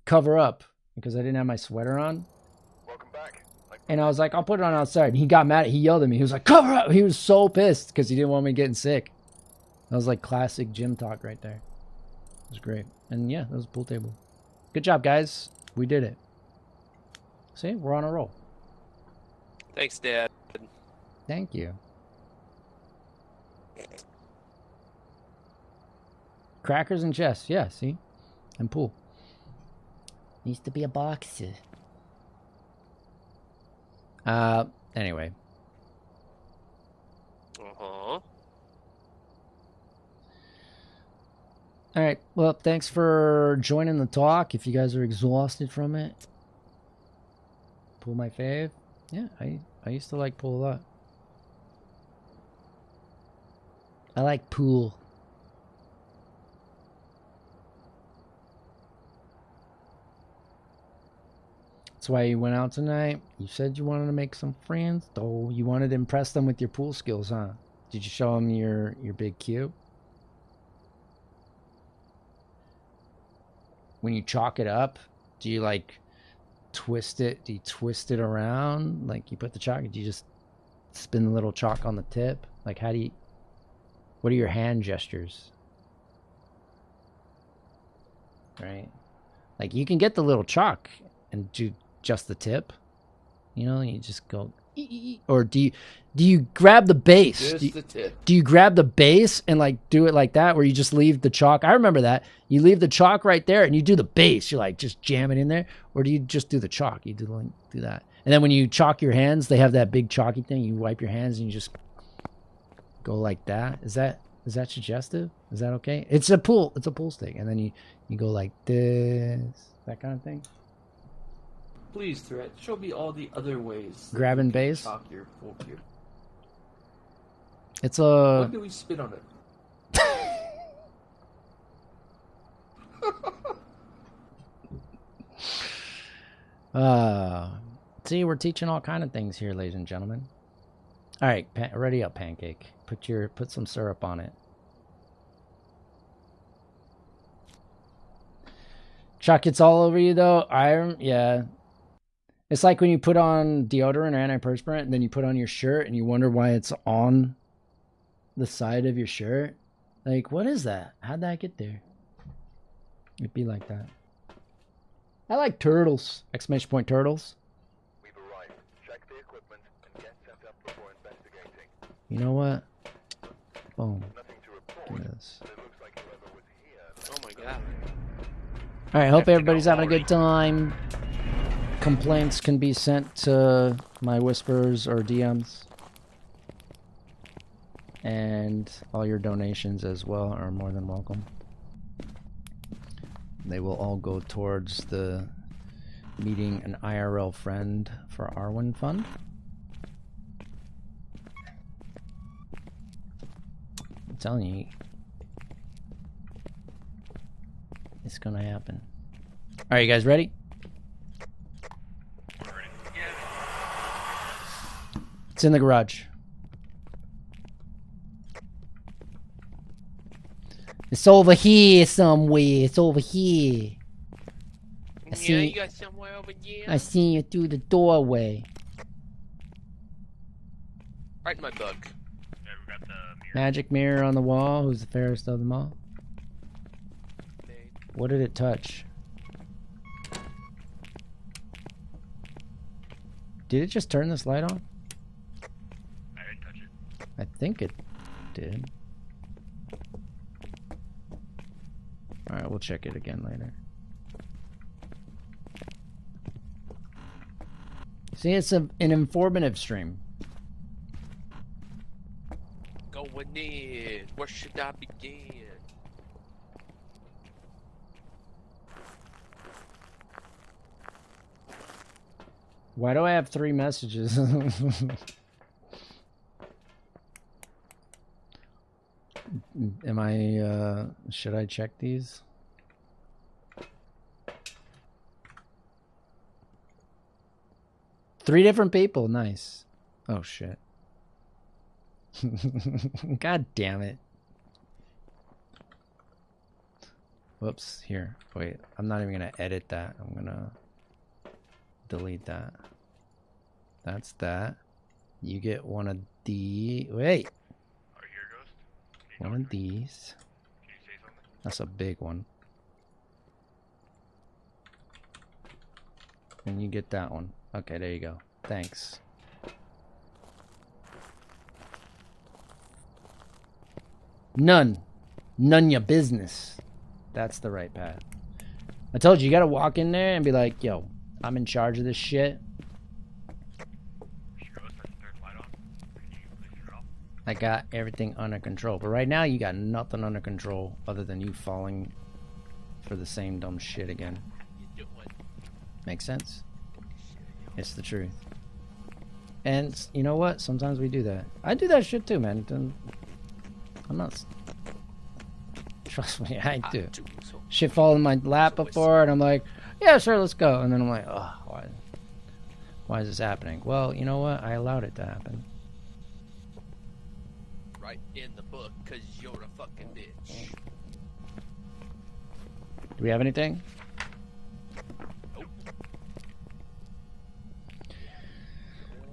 "Cover up," because I didn't have my sweater on. And I was like, I'll put it on outside. And he got mad. He yelled at me. He was like, cover up. He was so pissed because he didn't want me getting sick. That was like classic gym talk right there. It was great. And yeah, that was a pool table. Good job, guys. We did it. See, we're on a roll. Thanks, Dad. Thank you. Crackers and chess. Yeah, see? And pool. Used to be a boxer. Anyway. Uh-huh. Alright, well, thanks for joining the talk. If you guys are exhausted from it. Pool my fave. Yeah, I used to like pool a lot. I like pool. That's why you went out tonight. You said you wanted to make some friends, though. You wanted to impress them with your pool skills, huh? Did you show them your big cube? When you chalk it up, do you like twist it? Do you twist it around? Like you put the chalk, do you just spin the little chalk on the tip? Like how do you, what are your hand gestures? Right? Like you can get the little chalk and do just the tip, you know, you just go, or do you grab the base? Just the tip. Do you grab the base and like do it like that, where you just leave the chalk? I remember that. You leave the chalk right there and you do the base. You like just jam it in there, or do you just do the chalk? You do that, and then when you chalk your hands, they have that big chalky thing. You wipe your hands and you just go like that. Is that suggestive? Is that okay? It's a pool stick, and then you go like this, that kind of thing. Please, Threat, show me all the other ways. Grabbing base? Chalk your pool cube. It's a... When do we spit on it? See, we're teaching all kind of things here, ladies and gentlemen. All right, ready up, pancake. Put some syrup on it. Chuck, it's all over you though. Yeah. It's like when you put on deodorant or antiperspirant and then you put on your shirt and you wonder why it's on the side of your shirt. Like, what is that? How'd that get there? It'd be like that. I like turtles. Exclamation point turtles. We've arrived. Check the equipment and get set up before investigating. You know what? Boom. Nothing to report. Give me this. But it looks like whoever was here. Oh my god. Alright, hope everybody's having a good time. Complaints can be sent to my whispers or DMs. And all your donations as well are more than welcome. They will all go towards the meeting an IRL friend for Arwen Fund. I'm telling you, it's gonna happen. Alright, you guys ready? We're ready. It's in the garage. It's over here somewhere. It's over here. Yeah, you got somewhere over here? I seen you through the doorway. Right in my book. Yeah, we got the mirror. Magic mirror on the wall. Who's the fairest of them all? What did it touch? Did it just turn this light on? I didn't touch it. I think it did. Alright, we'll check it again later. See, it's an informative stream. Going in. Where should I begin? Why do I have 3 messages? Am I, should I check these? Three different people, nice. Oh shit. God damn it. Whoops, here. Wait, I'm not even gonna edit that. I'm gonna delete that. That's that. You get one of the... Wait! Are you here, Ghost? Can you One talk of to me? these. Can you say something? That's a big one. And you get that one. Okay, there you go. Thanks. None your business. That's the right path. I told you, you gotta walk in there and be like, yo, I'm in charge of this shit. Mr. Ghost, that's the third light on. Can you please turn it off? I got everything under control. But right now, you got nothing under control other than you falling for the same dumb shit again. Make sense? It's the truth. And you know what? Sometimes we do that. I do that shit too, man. I'm not... Trust me, I do. Shit fall in my lap before, and I'm like, yeah, sure, let's go. And then I'm like, oh, why is this happening? Well, you know what? I allowed it to happen. Right in the book, cause you're a fucking bitch. Do we have anything? Nope.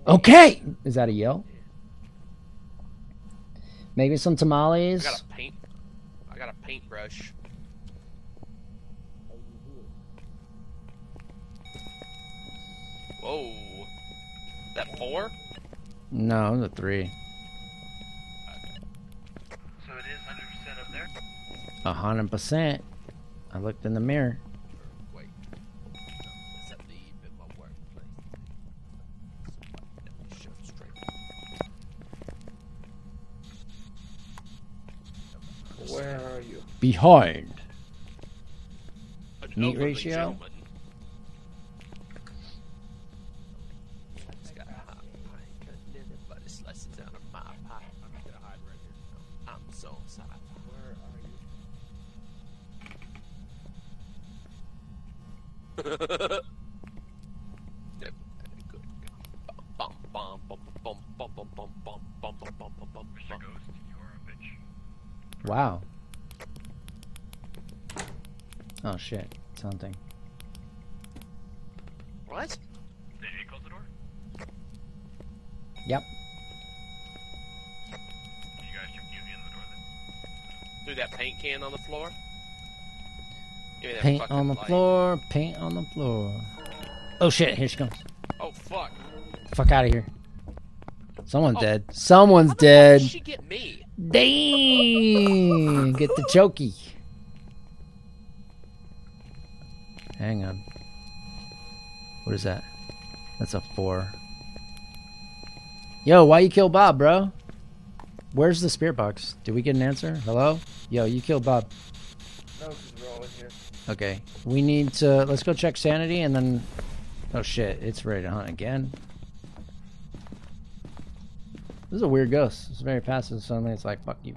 Okay! Is that a yell? Maybe some tamales? I got a paintbrush. Whoa. That 4? No, it was a 3. Okay. So it is 100% up there? 100%. I looked in the mirror. Wait. No, it's at the in my workplace. Let me show straight. Where are you? Behind. An Meat elderly ratio? gentleman. He's got a hot pie, cutting anybody slices out of my pie. I'm just gonna hide right here. I'm so sorry. Where are you? Yep, good. Bum, bum, bum, bum, bum, bum, bum, bum, bum, bum, bum, bum, bum, Mr. bum. Ghost, you are a bitch. Wow. Oh shit. Something. What? Did you close the door? Yep. You guys check UV in the door then? Threw that paint can on the floor. Give me that Paint fucking on the light. floor. Paint on the floor. Oh shit! Here she comes. Oh fuck. Fuck out of here. Someone's Oh. dead. Someone's How the fuck dead. did she get me? Dang! Get the chokey. Hang on. What is that? That's a 4. Yo, why you kill Bob, bro? Where's the spirit box? Did we get an answer? Hello? Yo, you killed Bob. No, because we're all in here. Okay. We need to... Let's go check sanity and then... Oh shit, it's ready to hunt again. This is a weird ghost. It's very passive. Suddenly it's like, fuck you.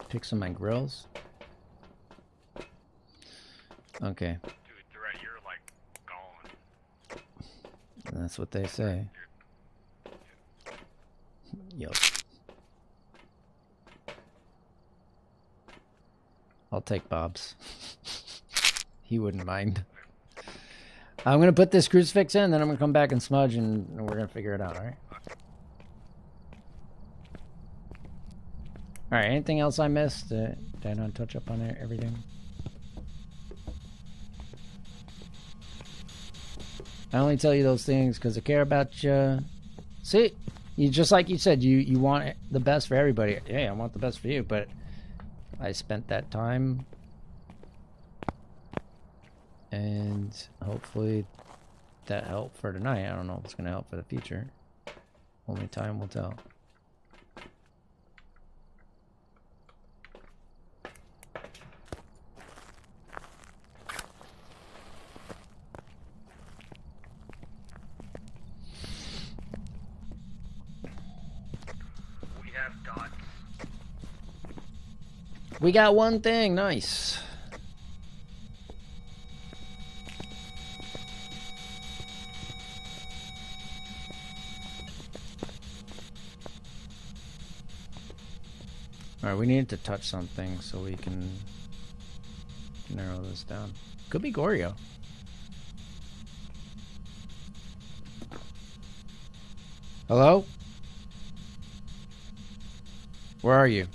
Pick some of my grills. Okay. Dude, throughout you're like gone. That's what they say. Yo. I'll take Bob's. He wouldn't mind. I'm gonna put this crucifix in, then I'm gonna come back and smudge, and we're gonna figure it out, alright? Alright, anything else I missed? Did I not touch up on everything? I only tell you those things because I care about you. See? You just like you said, you want the best for everybody. Yeah, I want the best for you, but I spent that time, and hopefully that helped for tonight. I don't know if it's going to help for the future. Only time will tell. We have dots. We got one thing. Nice. Alright, we need to touch something so we can narrow this down. Could be Goryo. Hello? Where are you?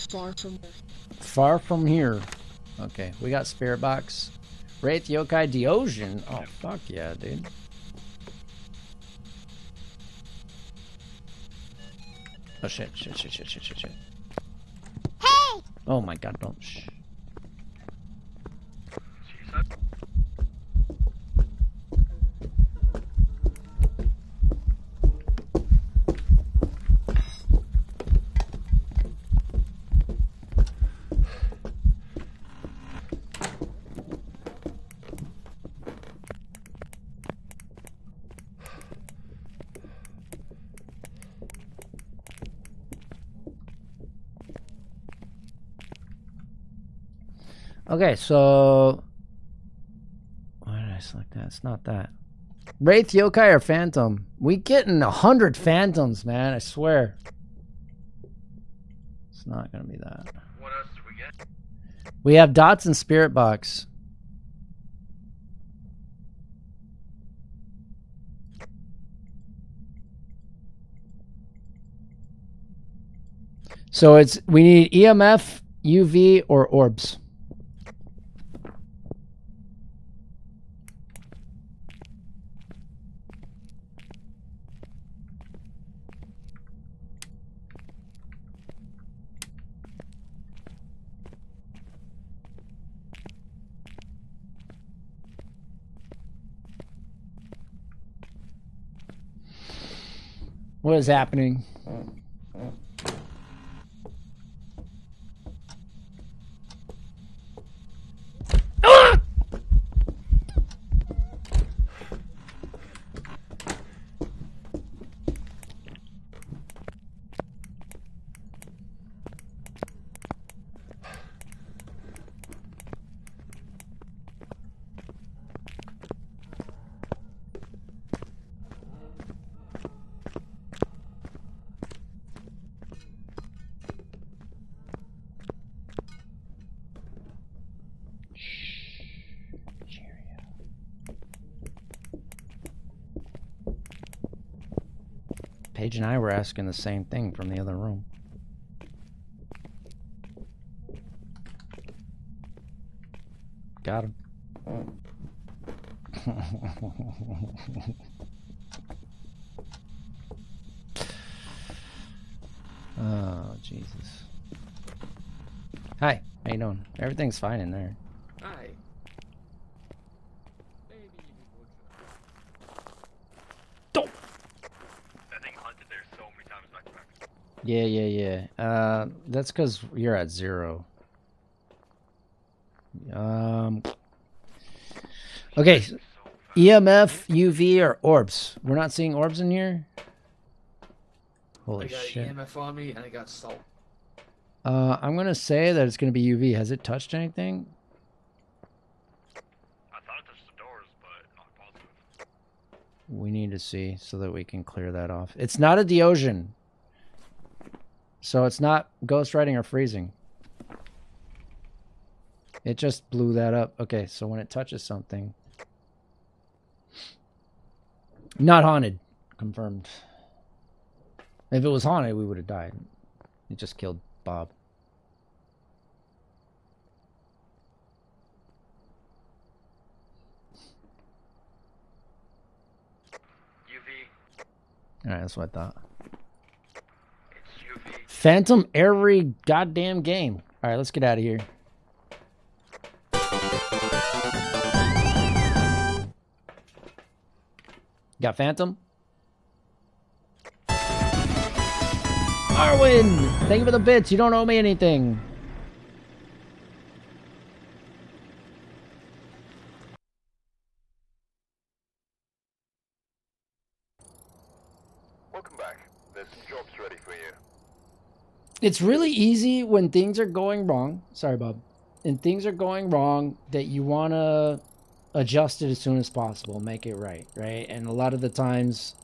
Far from here. Far from here. Okay, we got spirit box. Wraith Yokai Deosion. Oh, fuck yeah, dude. Oh shit, shit. Hey! Oh my god, don't shh. Okay, so why did I select that? It's not that. Wraith, Yokai, or Phantom? We getting 100 Phantoms, man. I swear. It's not gonna be that. What else did we get? We have dots and spirit box. So we need EMF, UV, or orbs. What is happening? Ah! Paige and I were asking the same thing from the other room. Got him. Oh, Jesus. Hi, how you doing? Everything's fine in there. Hi. That thing hunted there so many times back to back. Yeah. That's because you're at 0. Okay. EMF, UV, or orbs? We're not seeing orbs in here? Holy I got shit. EMF on me and I got salt. I'm gonna say that it's gonna be UV. Has it touched anything? I thought it touched the doors, but not positive. We need to see so that we can clear that off. It's not a Deogen. So it's not ghost writing or freezing. It just blew that up. Okay, so when it touches something. Not haunted. Confirmed. If it was haunted, we would have died. It just killed Bob. UV. Alright, that's what I thought. It's UV. Phantom every goddamn game. Alright, let's get out of here. Got Phantom? Arwen! Thank you for the bits. You don't owe me anything. Welcome back. There's some jobs ready for you. It's really easy when things are going wrong. Sorry, Bob. And things are going wrong that you want to adjust it as soon as possible. Make it right, right? And a lot of the times,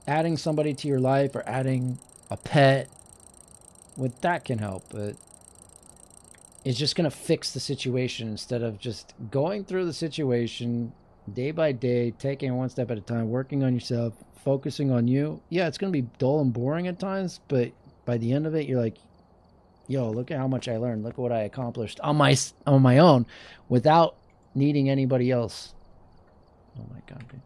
adding somebody to your life or adding a pet, that can help. But it's just going to fix the situation instead of just going through the situation day by day, taking it one step at a time, working on yourself, focusing on you. Yeah, it's going to be dull and boring at times, but by the end of it, you're like, yo, look at how much I learned. Look at what I accomplished on my own without needing anybody else. Oh my God, dude.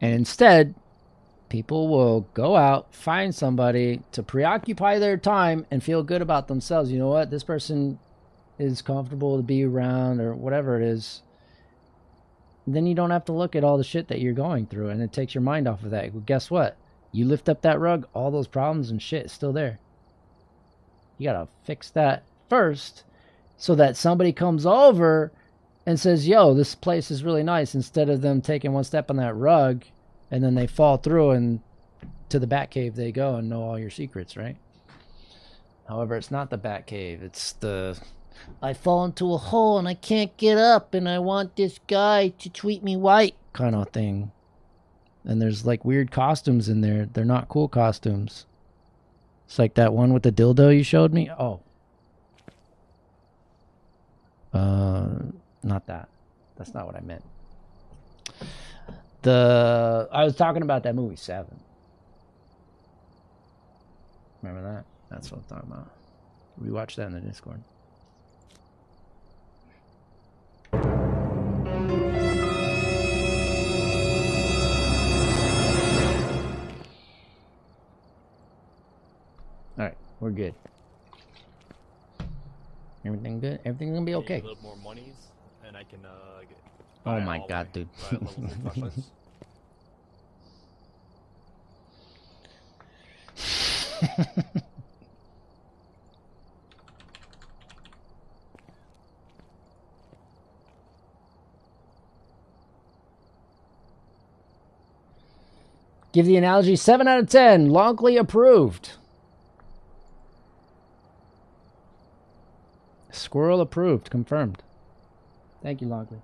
And instead, people will go out, find somebody to preoccupy their time and feel good about themselves. You know what? This person is comfortable to be around or whatever it is. Then you don't have to look at all the shit that you're going through, and it takes your mind off of that. Well, guess what? You lift up that rug, all those problems and shit is still there. You gotta fix that first so that somebody comes over and says, yo, this place is really nice, instead of them taking one step on that rug and then they fall through and to the bat cave they go and know all your secrets, right? However, it's not the bat cave. It's the, I fall into a hole and I can't get up and I want this guy to treat me white kind of thing. And there's like weird costumes in there. They're not cool costumes. It's like that one with the dildo you showed me. Oh. Not that. That's not what I meant. I was talking about that movie 7. Remember that? That's what I'm talking about. We watched that in the Discord. Alright, we're good. Everything good? Everything's gonna be okay. A little more monies, and I can get. Oh my God, dude. Give the analogy 7 out of 10. Longley approved. Squirrel approved. Confirmed. Thank you, Longley.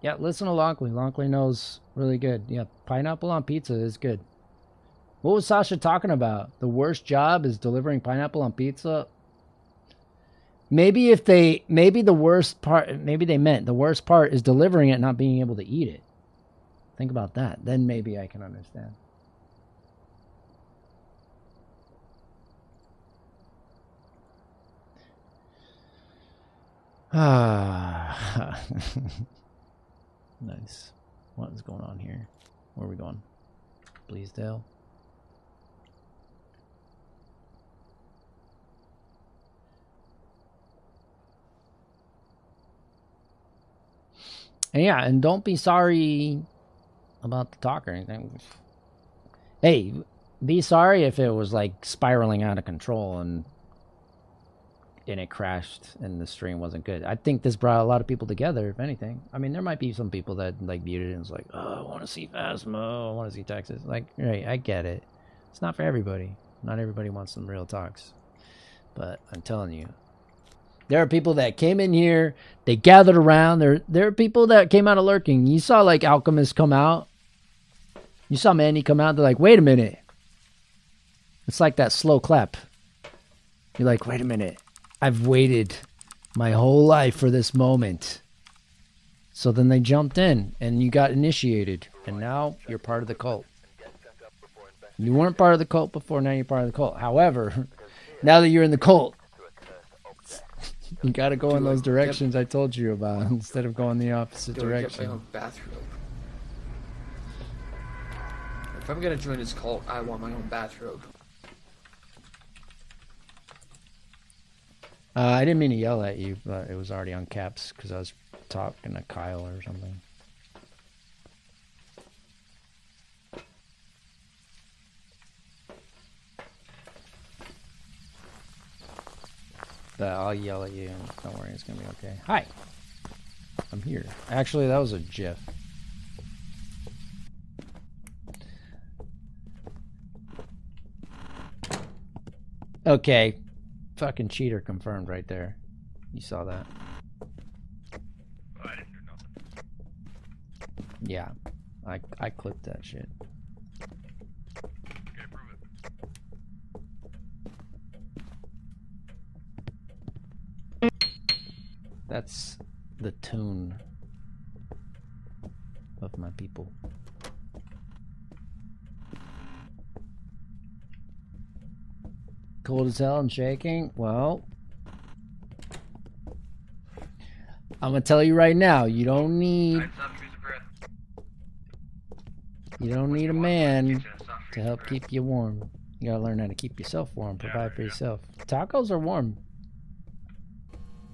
Yeah, listen to Longley. Longley knows really good. Yeah, pineapple on pizza is good. What was Sasha talking about? The worst job is delivering pineapple on pizza? Maybe the worst part, maybe they meant the worst part is delivering it, not being able to eat it. Think about that. Then maybe I can understand. Ah, nice. What is going on here? Where are we going? Bleasdale. And yeah, and don't be sorry about the talk or anything. Hey, be sorry if it was like spiraling out of control and it crashed and the stream wasn't good. I think this brought a lot of people together, if anything. I mean, there might be some people that like viewed it and was like, oh, I want to see Phasmo, I want to see Texas. Like, right, I get it. It's not for everybody. Not everybody wants some real talks. But I'm telling you, there are people that came in here, they gathered around. There are people that came out of lurking. You saw like Alchemist come out. You saw Manny come out. They're like, wait a minute. It's like that slow clap. You're like, wait a minute. I've waited my whole life for this moment. So then they jumped in and you got initiated. And now you're part of the cult. You weren't part of the cult before, now you're part of the cult. However, now that you're in the cult, you got to go in those directions I told you about instead of going the opposite direction. Get my own bathrobe. If I'm gonna join this cult, I want my own bathrobe. I didn't mean to yell at you, but it was already on caps because I was talking to Kyle or something. But I'll yell at you, and don't worry, it's gonna be okay. Hi, I'm here. Actually, that was a GIF. Okay, fucking cheater confirmed right there. You saw that? I didn't do nothing. Yeah, I clipped that shit. Okay, prove it. That's the tune of my people. Cold as hell and shaking? Well, I'm gonna tell you right now, you don't need a man to help keep you warm. You gotta learn how to keep yourself warm, provide for yourself. Tacos are warm.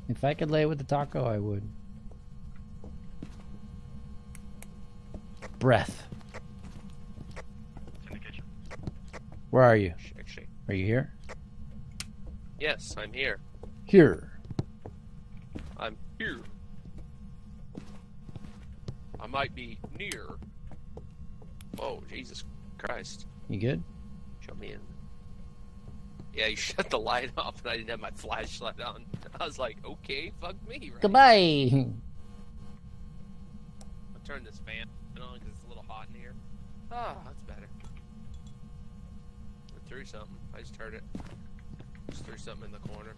If I could lay with the taco, I would. Breath. It's in the kitchen. Where are you? Shake, shake. Are you here? Yes, I'm here. Here. I'm here. I might be near. Oh, Jesus Christ. You good? Show me in. Yeah, you shut the light off and I didn't have my flashlight on. I was like, okay, fuck me, right? Goodbye. I'll turn this fan on because it's a little hot in here. Ah, that's better. I threw something. I just heard it. Just threw something in the corner.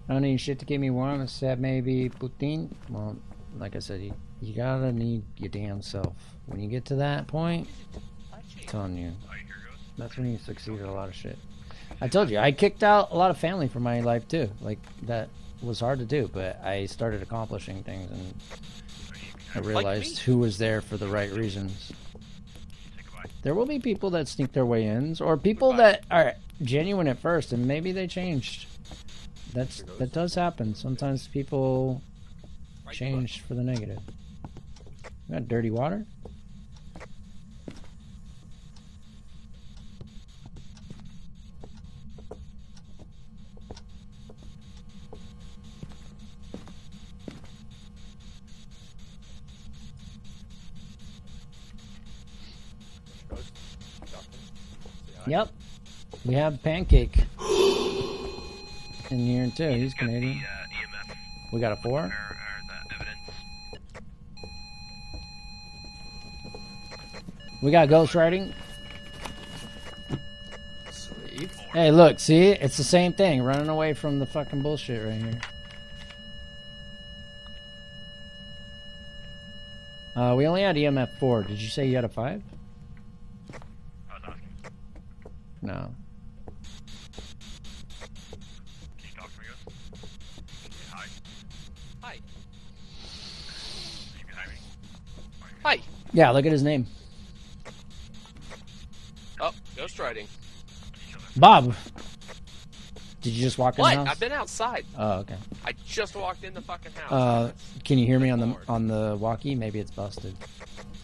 I don't need shit to keep me warm except maybe Putin. Well, like I said, you gotta need your damn self. When you get to that point, I'm telling you, that's when you succeed at a lot of shit. I told you, I kicked out a lot of family from my life too. Like, that was hard to do, but I started accomplishing things and I realized who was there for the right reasons. There will be people that sneak their way in, or people that are genuine at first and maybe they changed. That does happen. Sometimes people change for the negative. We got dirty water? Yep. We have Pancake in here too. He's Canadian. We got a 4? We got ghostwriting. Sweet. Hey, look, see? It's the same thing. Running away from the fucking bullshit right here. We only had EMF 4. Did you say you had a 5? I was asking. No. Can you talk to me, guys? Say hi. Hi. Are you behind me? Hi. Yeah, look at his name. Oh, ghost riding. Bob! Did you just walk in What? the house? I've been outside. Oh, okay. I just walked in the fucking house. Can you hear me on the walkie? Maybe it's busted.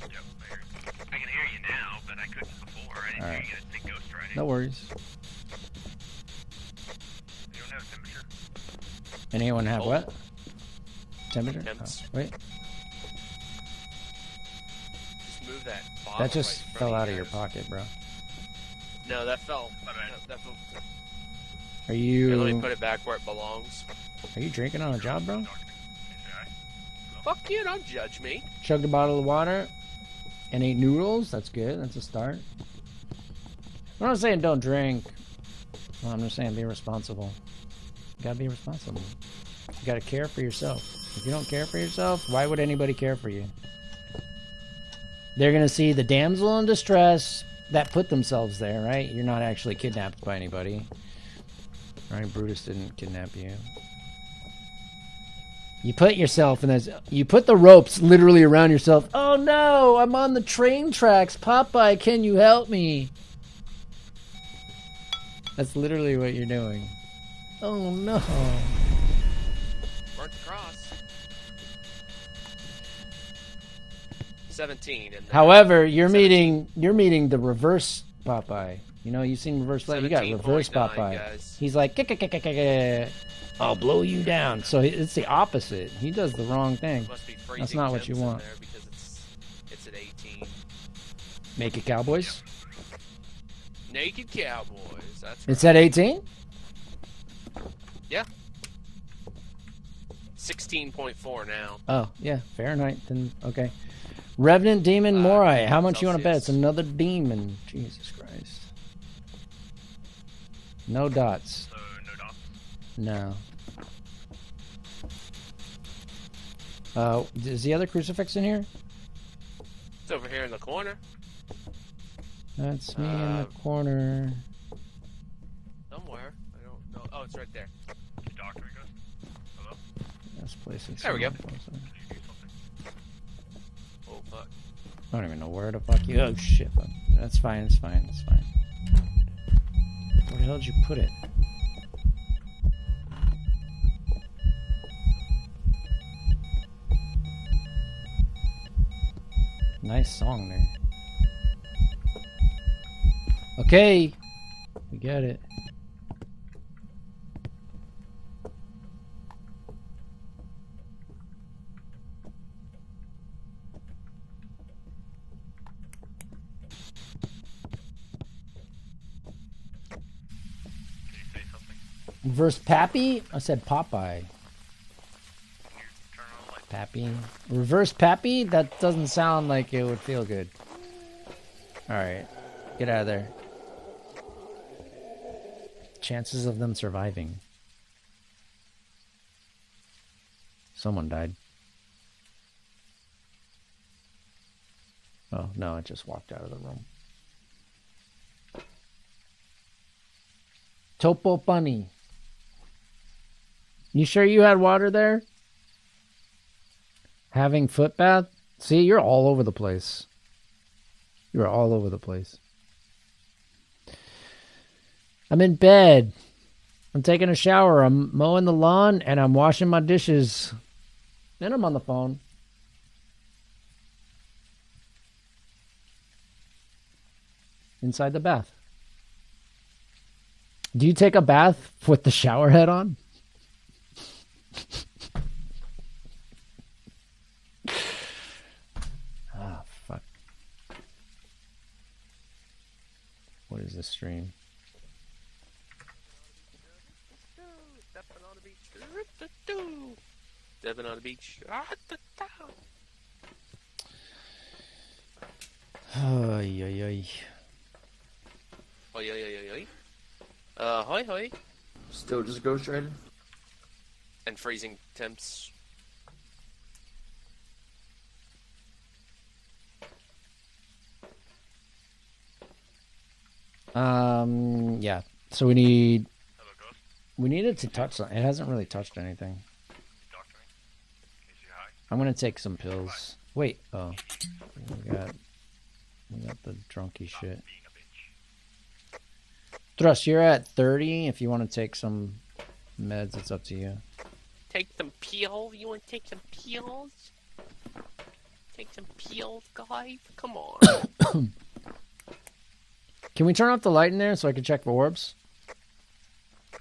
Yep, I can hear you now, but I couldn't before. I didn't hear you guys say ghost riding. No worries. You don't have a temperature? Anyone have Oh. what? Temperature? Temps. Oh, wait. Just move that bottle That just right in front fell out you of your guys. pocket, bro. No, that fell. My bad. That fell. Are Here, let me you put it back where it belongs. drinking on a job, bro? Talk to me. Can you say hi? Fuck you, don't judge me. Chugged a bottle of water and ate noodles. That's good. That's a start. I'm not saying don't drink. Well, I'm just saying be responsible. You gotta be responsible. You gotta care for yourself. If you don't care for yourself, why would anybody care for you? They're gonna see the damsel in distress that put themselves there, right? You're not actually kidnapped by anybody. Right? Brutus didn't kidnap you. You put yourself in this. You put the ropes literally around yourself. Oh no, I'm on the train tracks. Popeye, can you help me? That's literally what you're doing. Oh no. Burnt the cross. 17. And However, you're 17. meeting the reverse Popeye. You know, you've seen reverse Popeye. You got reverse 17.9, Popeye. guys. He's like, I'll blow you down. So it's the opposite. He does the wrong thing. Must be freezing That's not what you temps in want. there because it's at 18. Make it Cowboys. Naked Cowboys. That's It's right. at 18? Yeah. 16.4 now. Oh, yeah. Fahrenheit. Then, okay. Revenant Demon Morai. How much you want to bet? It's Celsius. another demon. Jesus Christ. No dots. So, no dots? No. Is the other crucifix in here? It's over here in the corner. That's me in the corner. Somewhere. I don't know. Oh, it's right there. Can you talk to me, guys? Hello? This place is There we go. Can you do something? Oh, fuck. I don't even know where the fuck you. Oh shit! That's fine. It's fine. It's fine. Where the hell did you put it? Nice song there. Okay, we get it. Can you say something? Reverse Pappy? I said Popeye. Can you turn on the light? Pappy. Reverse Pappy? That doesn't sound like it would feel good. Alright. Get out of there. Chances of them surviving. Someone died. Oh, no, it just walked out of the room. Topo Bunny. You sure you had water there? Having foot bath? See, you're all over the place. You're all over the place. I'm in bed. I'm taking a shower. I'm mowing the lawn and I'm washing my dishes. Then I'm on the phone. Inside the bath. Do you take a bath with the shower head on? Ah, fuck. What is this stream? Stepping on the beach. Stepping on the beach. Ay, ay, ay. Oh, yeah. Hoi hoi. Still just ghost riding? And freezing temps. Yeah. So we need it to touch something. It hasn't really touched anything. I'm gonna take some pills. Wait, oh. We got the drunky shit. Thrust, you're at 30. If you want to take some meds, it's up to you. Take some pills? You want to take some pills? Take some pills, guys? Come on. Can we turn off the light in there so I can check for orbs?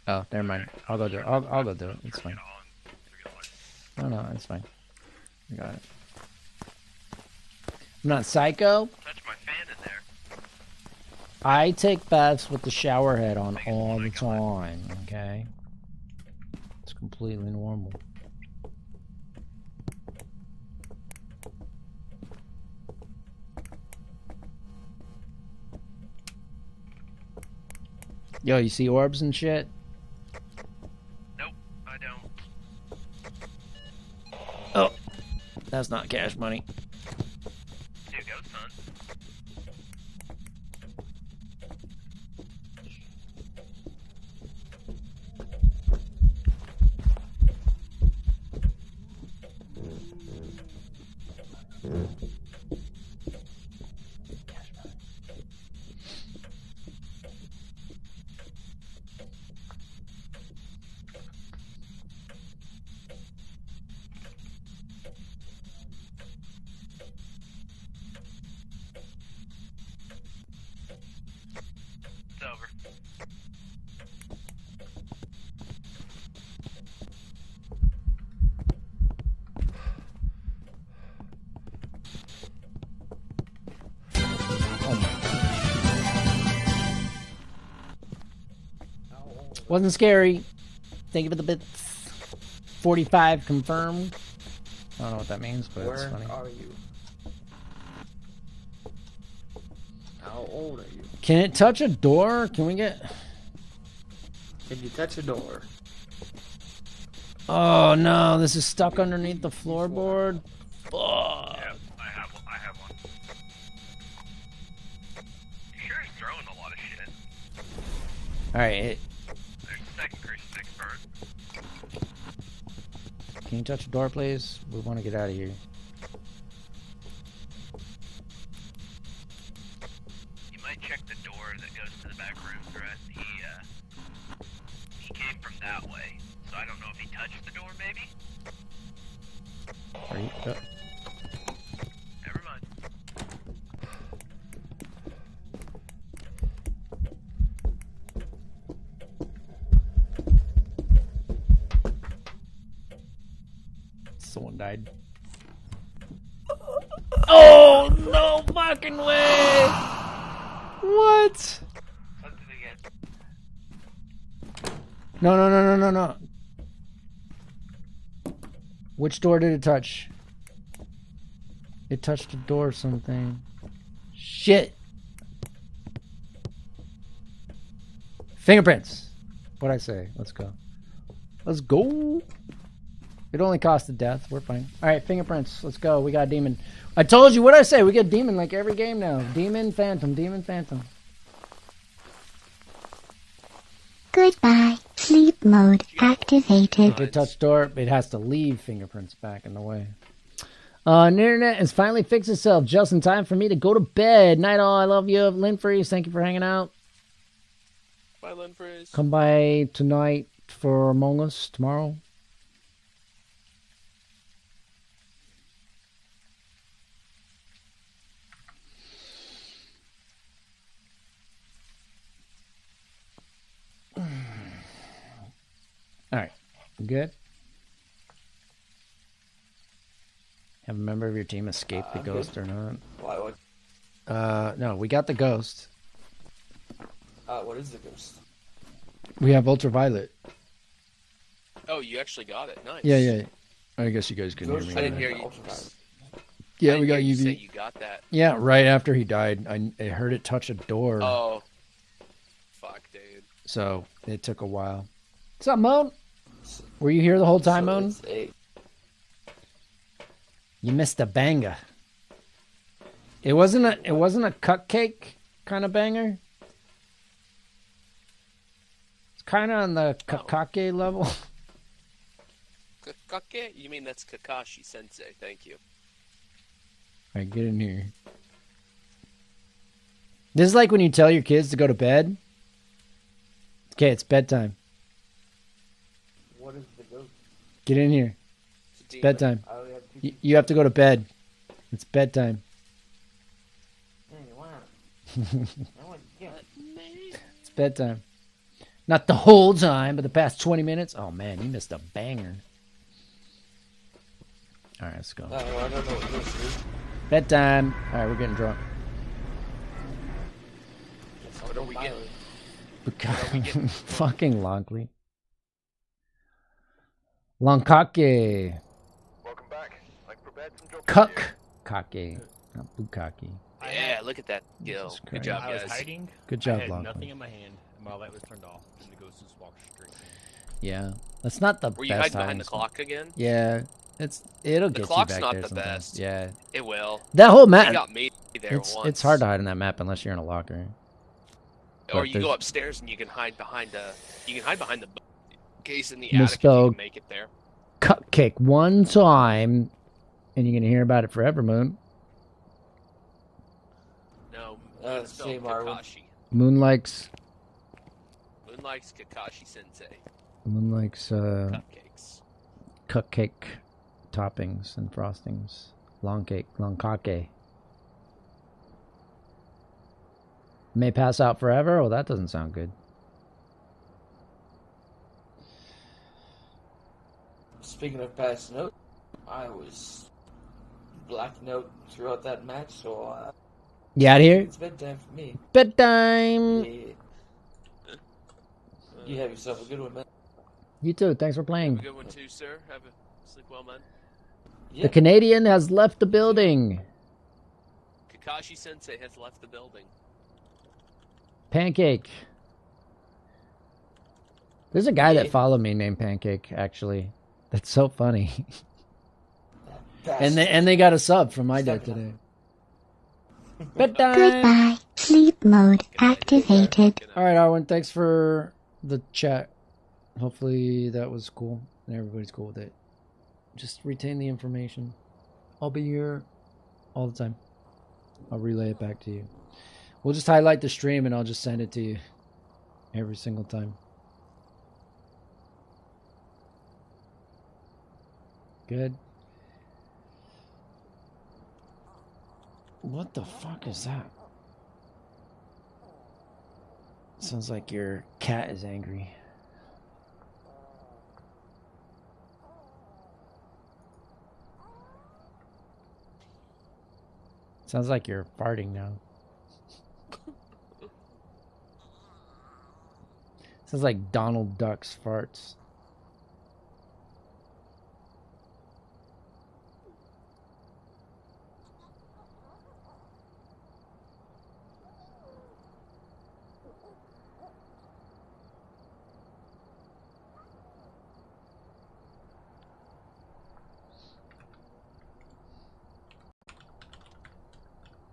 Oh, never mind. I'll go do it. I'll go do it. It's fine. No, it's fine. I got it. I'm not psycho. Touch my fan in there. I take baths with the shower head on all the time, okay? It's completely normal. Yo, you see orbs and shit? Nope, I don't. Oh, that's not cash money. Here you go, son. It's over. Wasn't scary. Thank you for the bits. 45 confirmed. I don't know what that means, but it's funny. Where are you? How old are you? Can it touch a door? Can we get... Can you touch a door? Oh no, this is stuck underneath the floorboard. Fuck. Yeah, I have one. You sure he's throwing a lot of shit? Alright, There's the second crucifix bird. can you touch a door, please? We want to get out of here. You might check the door that goes to the back room, right? He came from that way, so I don't know if he touched the door, maybe? Are you... Never mind. Someone died. Oh, no fucking way! What? Something again. No. Which door did it touch? It touched a door or something. Shit! Fingerprints! What'd I say? Let's go. Let's go! It only costed death. We're fine. Alright, fingerprints. Let's go. We got a demon. I told you, what'd I say? We get demon like every game now. Demon, phantom, demon, phantom. Goodbye. Sleep mode activated. If it touched door, it has to leave fingerprints back in the way. The internet has finally fixed itself just in time for me to go to bed. Night all. I love you. Lynn Freeze, thank you for hanging out. Bye, Lynn Freeze. Come by tonight for Among Us tomorrow. Alright, good. Have a member of your team escape the ghost or not? Why? No, we got the ghost. What is the ghost? We have ultraviolet. Oh, you actually got it. Nice. Yeah. I guess you guys couldn't hear me. I didn't hear you. Yeah, we got you UV. say you got that. Yeah, right after he died, I heard it touch a door. Oh. Fuck, dude. so it took a while. What's up, Moan? Were you here the whole time, Moan? It's 8. You missed a banger. It wasn't a cupcake kind of banger. It's kind of on the kakake level. Kakake? You mean that's Kakashi Sensei? Thank you. All right, get in here. This is like when you tell your kids to go to bed. Okay, it's bedtime. What is the ghost? Get in here. It's bedtime. You have to go to bed. It's bedtime. It's bedtime. Not the whole time, but the past 20 minutes. Oh man, you missed a banger. All right, let's go. I don't know what this is. Bedtime. All right, we're getting drunk. What are we getting? Fucking Lonkley. Lonkake. Welcome back. I prepared some jobs. Kake. Not Bukaki. Yeah, look at that Gil. Jesus Good Christ. job, I was guys. hiding. Good job, I had Lachlan. nothing in my hand, and my light was turned off, and the ghost just walked straight in. Yeah. That's not the Were you best hiding behind hiding the spot. clock again? Yeah. It'll The get you clock's back not there the sometimes. best. Yeah. It will. That whole It map. got me there once. It's hard to hide in that map unless you're in a locker. Or But you go there's- upstairs and you can hide behind the case in the attic if you Misspelled. can make it there. Cupcake one time, and you're gonna hear about it forever, Moon. No, same Arwen. Kakashi. Moon likes Kakashi Sensei. cupcakes. Cupcakes. Cupcake toppings and frostings. Lonkake. May pass out forever? Well, that doesn't sound good. Speaking of passing out, I was blacking out throughout that match, so You out of here? it's bedtime for me. Bedtime! Yeah. You have yourself a good one, man. You too. Thanks for Have playing. a good one too, sir. Have a sleep well, man. The Canadian has left the building. Kakashi Sensei has left the building. Pancake. There's a guy that followed me named Pancake, actually. That's so funny. and they got a sub from my dad today. Bedtime. Goodbye. Sleep mode activated. All right, Arwen. Thanks for the chat. Hopefully that was cool and everybody's cool with it. Just retain the information. I'll be here all the time. I'll relay it back to you. We'll just highlight the stream and I'll just send it to you every single time. Good. What the fuck is that? Sounds like your cat is angry. Sounds like you're farting now. Sounds like Donald Duck's farts.